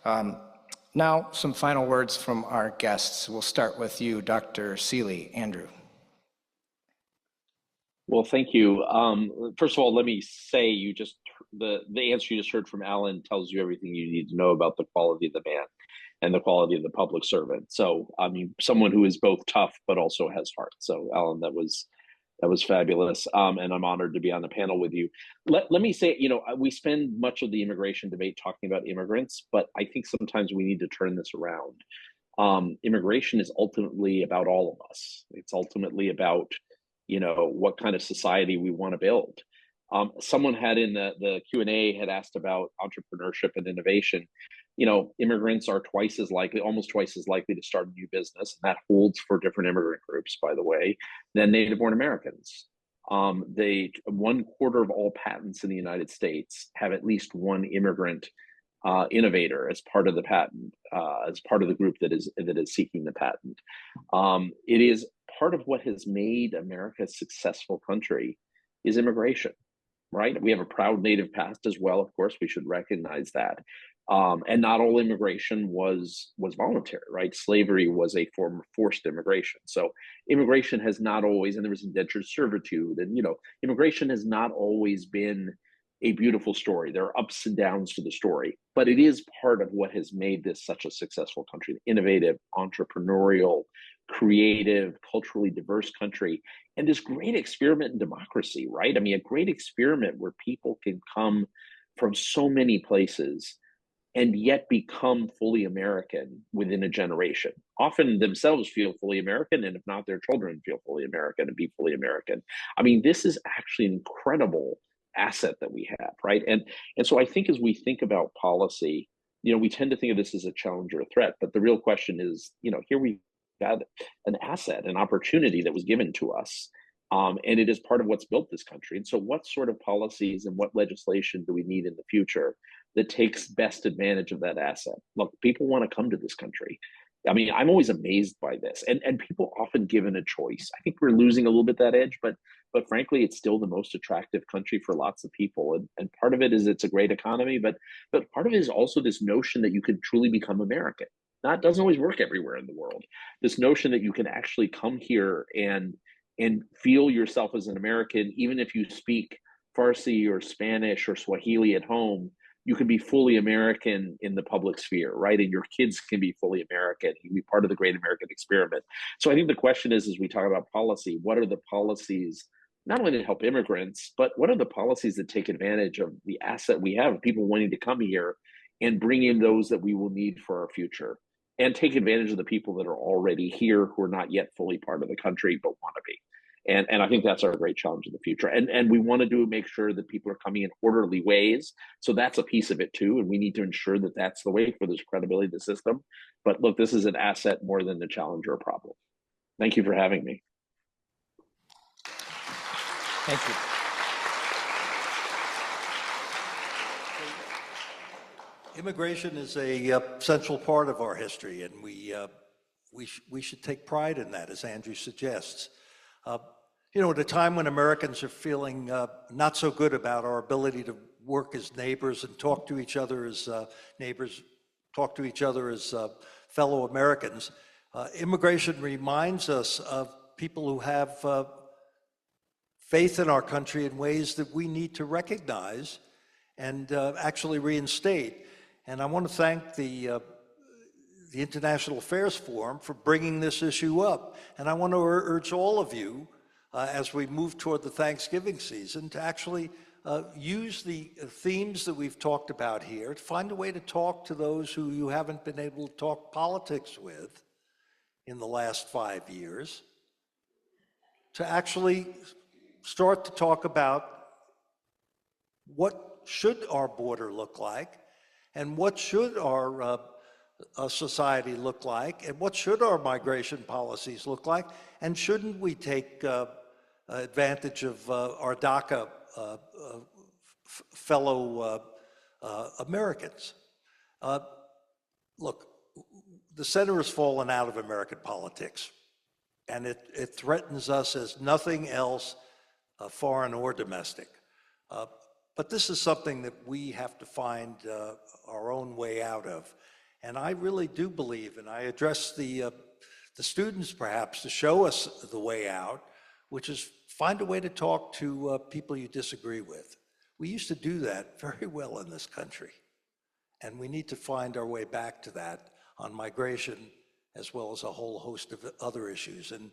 Now, some final words from our guests. We'll start with you, Dr. Selee. Andrew. Well, thank you. First of all, let me say the answer you just heard from Alan tells you everything you need to know about the quality of the man and the quality of the public servant. So, I mean, someone who is both tough but also has heart. So, Alan, that was fabulous, and I'm honored to be on the panel with you. Let me say, we spend much of the immigration debate talking about immigrants, but I think sometimes we need to turn this around. Immigration is ultimately about all of us. It's ultimately about what kind of society we want to build. Someone had in the Q&A had asked about entrepreneurship and innovation. Immigrants are almost twice as likely to start a new business, and that holds for different immigrant groups, by the way, than native-born Americans. 1/4 of all patents in the United States have at least one immigrant innovator as part of the patent, as part of the group that is seeking the patent. It is part of what has made America a successful country is immigration, right? We have a proud native past as well. Of course, we should recognize that. And not all immigration was voluntary, right? Slavery was a form of forced immigration. So immigration has not always, and there was indentured servitude, and immigration has not always been a beautiful story. There are ups and downs to the story, but it is part of what has made this such a successful country, innovative, entrepreneurial, creative, culturally diverse country, and this great experiment in democracy, right? I mean, a great experiment where people can come from so many places and yet become fully American within a generation. Often themselves feel fully American, and if not, their children feel fully American and be fully American. I mean, this is actually an incredible asset that we have, right? And so I think as we think about policy, we tend to think of this as a challenge or a threat, but the real question is, here we got an asset, an opportunity that was given to us, and it is part of what's built this country. And so what sort of policies and what legislation do we need in the future that takes best advantage of that asset? Look, people want to come to this country. I mean, I'm always amazed by this, and people often given a choice. I think we're losing a little bit that edge, but frankly, it's still the most attractive country for lots of people. And part of it is it's a great economy, but part of it is also this notion that you can truly become American. That doesn't always work everywhere in the world. This notion that you can actually come here and feel yourself as an American, even if you speak Farsi or Spanish or Swahili at home, you can be fully American in the public sphere, right? And your kids can be fully American. You can be part of the great American experiment. So I think the question is, as we talk about policy, what are the policies not only to help immigrants, but what are the policies that take advantage of the asset we have, people wanting to come here and bring in those that we will need for our future, and take advantage of the people that are already here who are not yet fully part of the country but want to be. And I think that's our great challenge in the future. And we want to make sure that people are coming in orderly ways. So that's a piece of it too. And we need to ensure that that's the way for this credibility of the system. But look, this is an asset more than a challenge or a problem. Thank you for having me. Thank you. Immigration is a central part of our history, and we should take pride in that, as Andrew suggests. You know, at a time when Americans are feeling not so good about our ability to work as neighbors and talk to each other as neighbors, talk to each other as fellow Americans, immigration reminds us of people who have faith in our country in ways that we need to recognize and actually reinstate. And I want to thank the International Affairs Forum for bringing this issue up. And I want to urge all of you, as we move toward the Thanksgiving season, to actually use the themes that we've talked about here, to find a way to talk to those who you haven't been able to talk politics with in the last 5 years, to actually start to talk about what should our border look like, and what should our society look like, and what should our migration policies look like, and shouldn't we take advantage of our DACA fellow Americans? Look, the center has fallen out of American politics, and it threatens us as nothing else, foreign or domestic. But this is something that we have to find our own way out of. And I really do believe, and I address the students perhaps to show us the way out, which is find a way to talk to people you disagree with. We used to do that very well in this country. And we need to find our way back to that on migration, as well as a whole host of other issues. And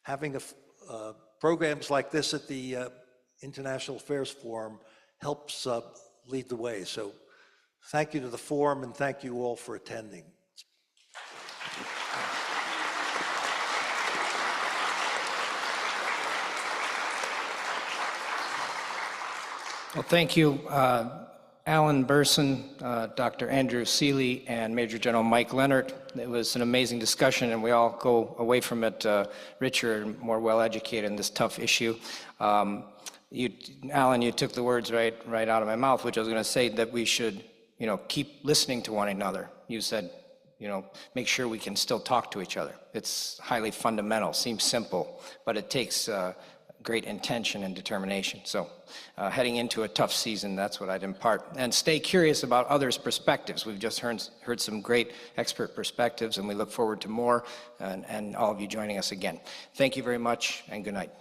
having programs like this at the International Affairs Forum helps lead the way. So thank you to the forum, and thank you all for attending. Well, thank you, Alan Bersin, Dr. Andrew Selee, and Major General Mike Lehnert. It was an amazing discussion, and we all go away from it richer and more well-educated in this tough issue. Alan, you took the words right out of my mouth, which I was going to say that we should, keep listening to one another. You said, make sure we can still talk to each other. It's highly fundamental, seems simple, but it takes great intention and determination. So heading into a tough season, that's what I'd impart. And stay curious about others' perspectives. We've just heard some great expert perspectives, and we look forward to more, and all of you joining us again. Thank you very much, and good night.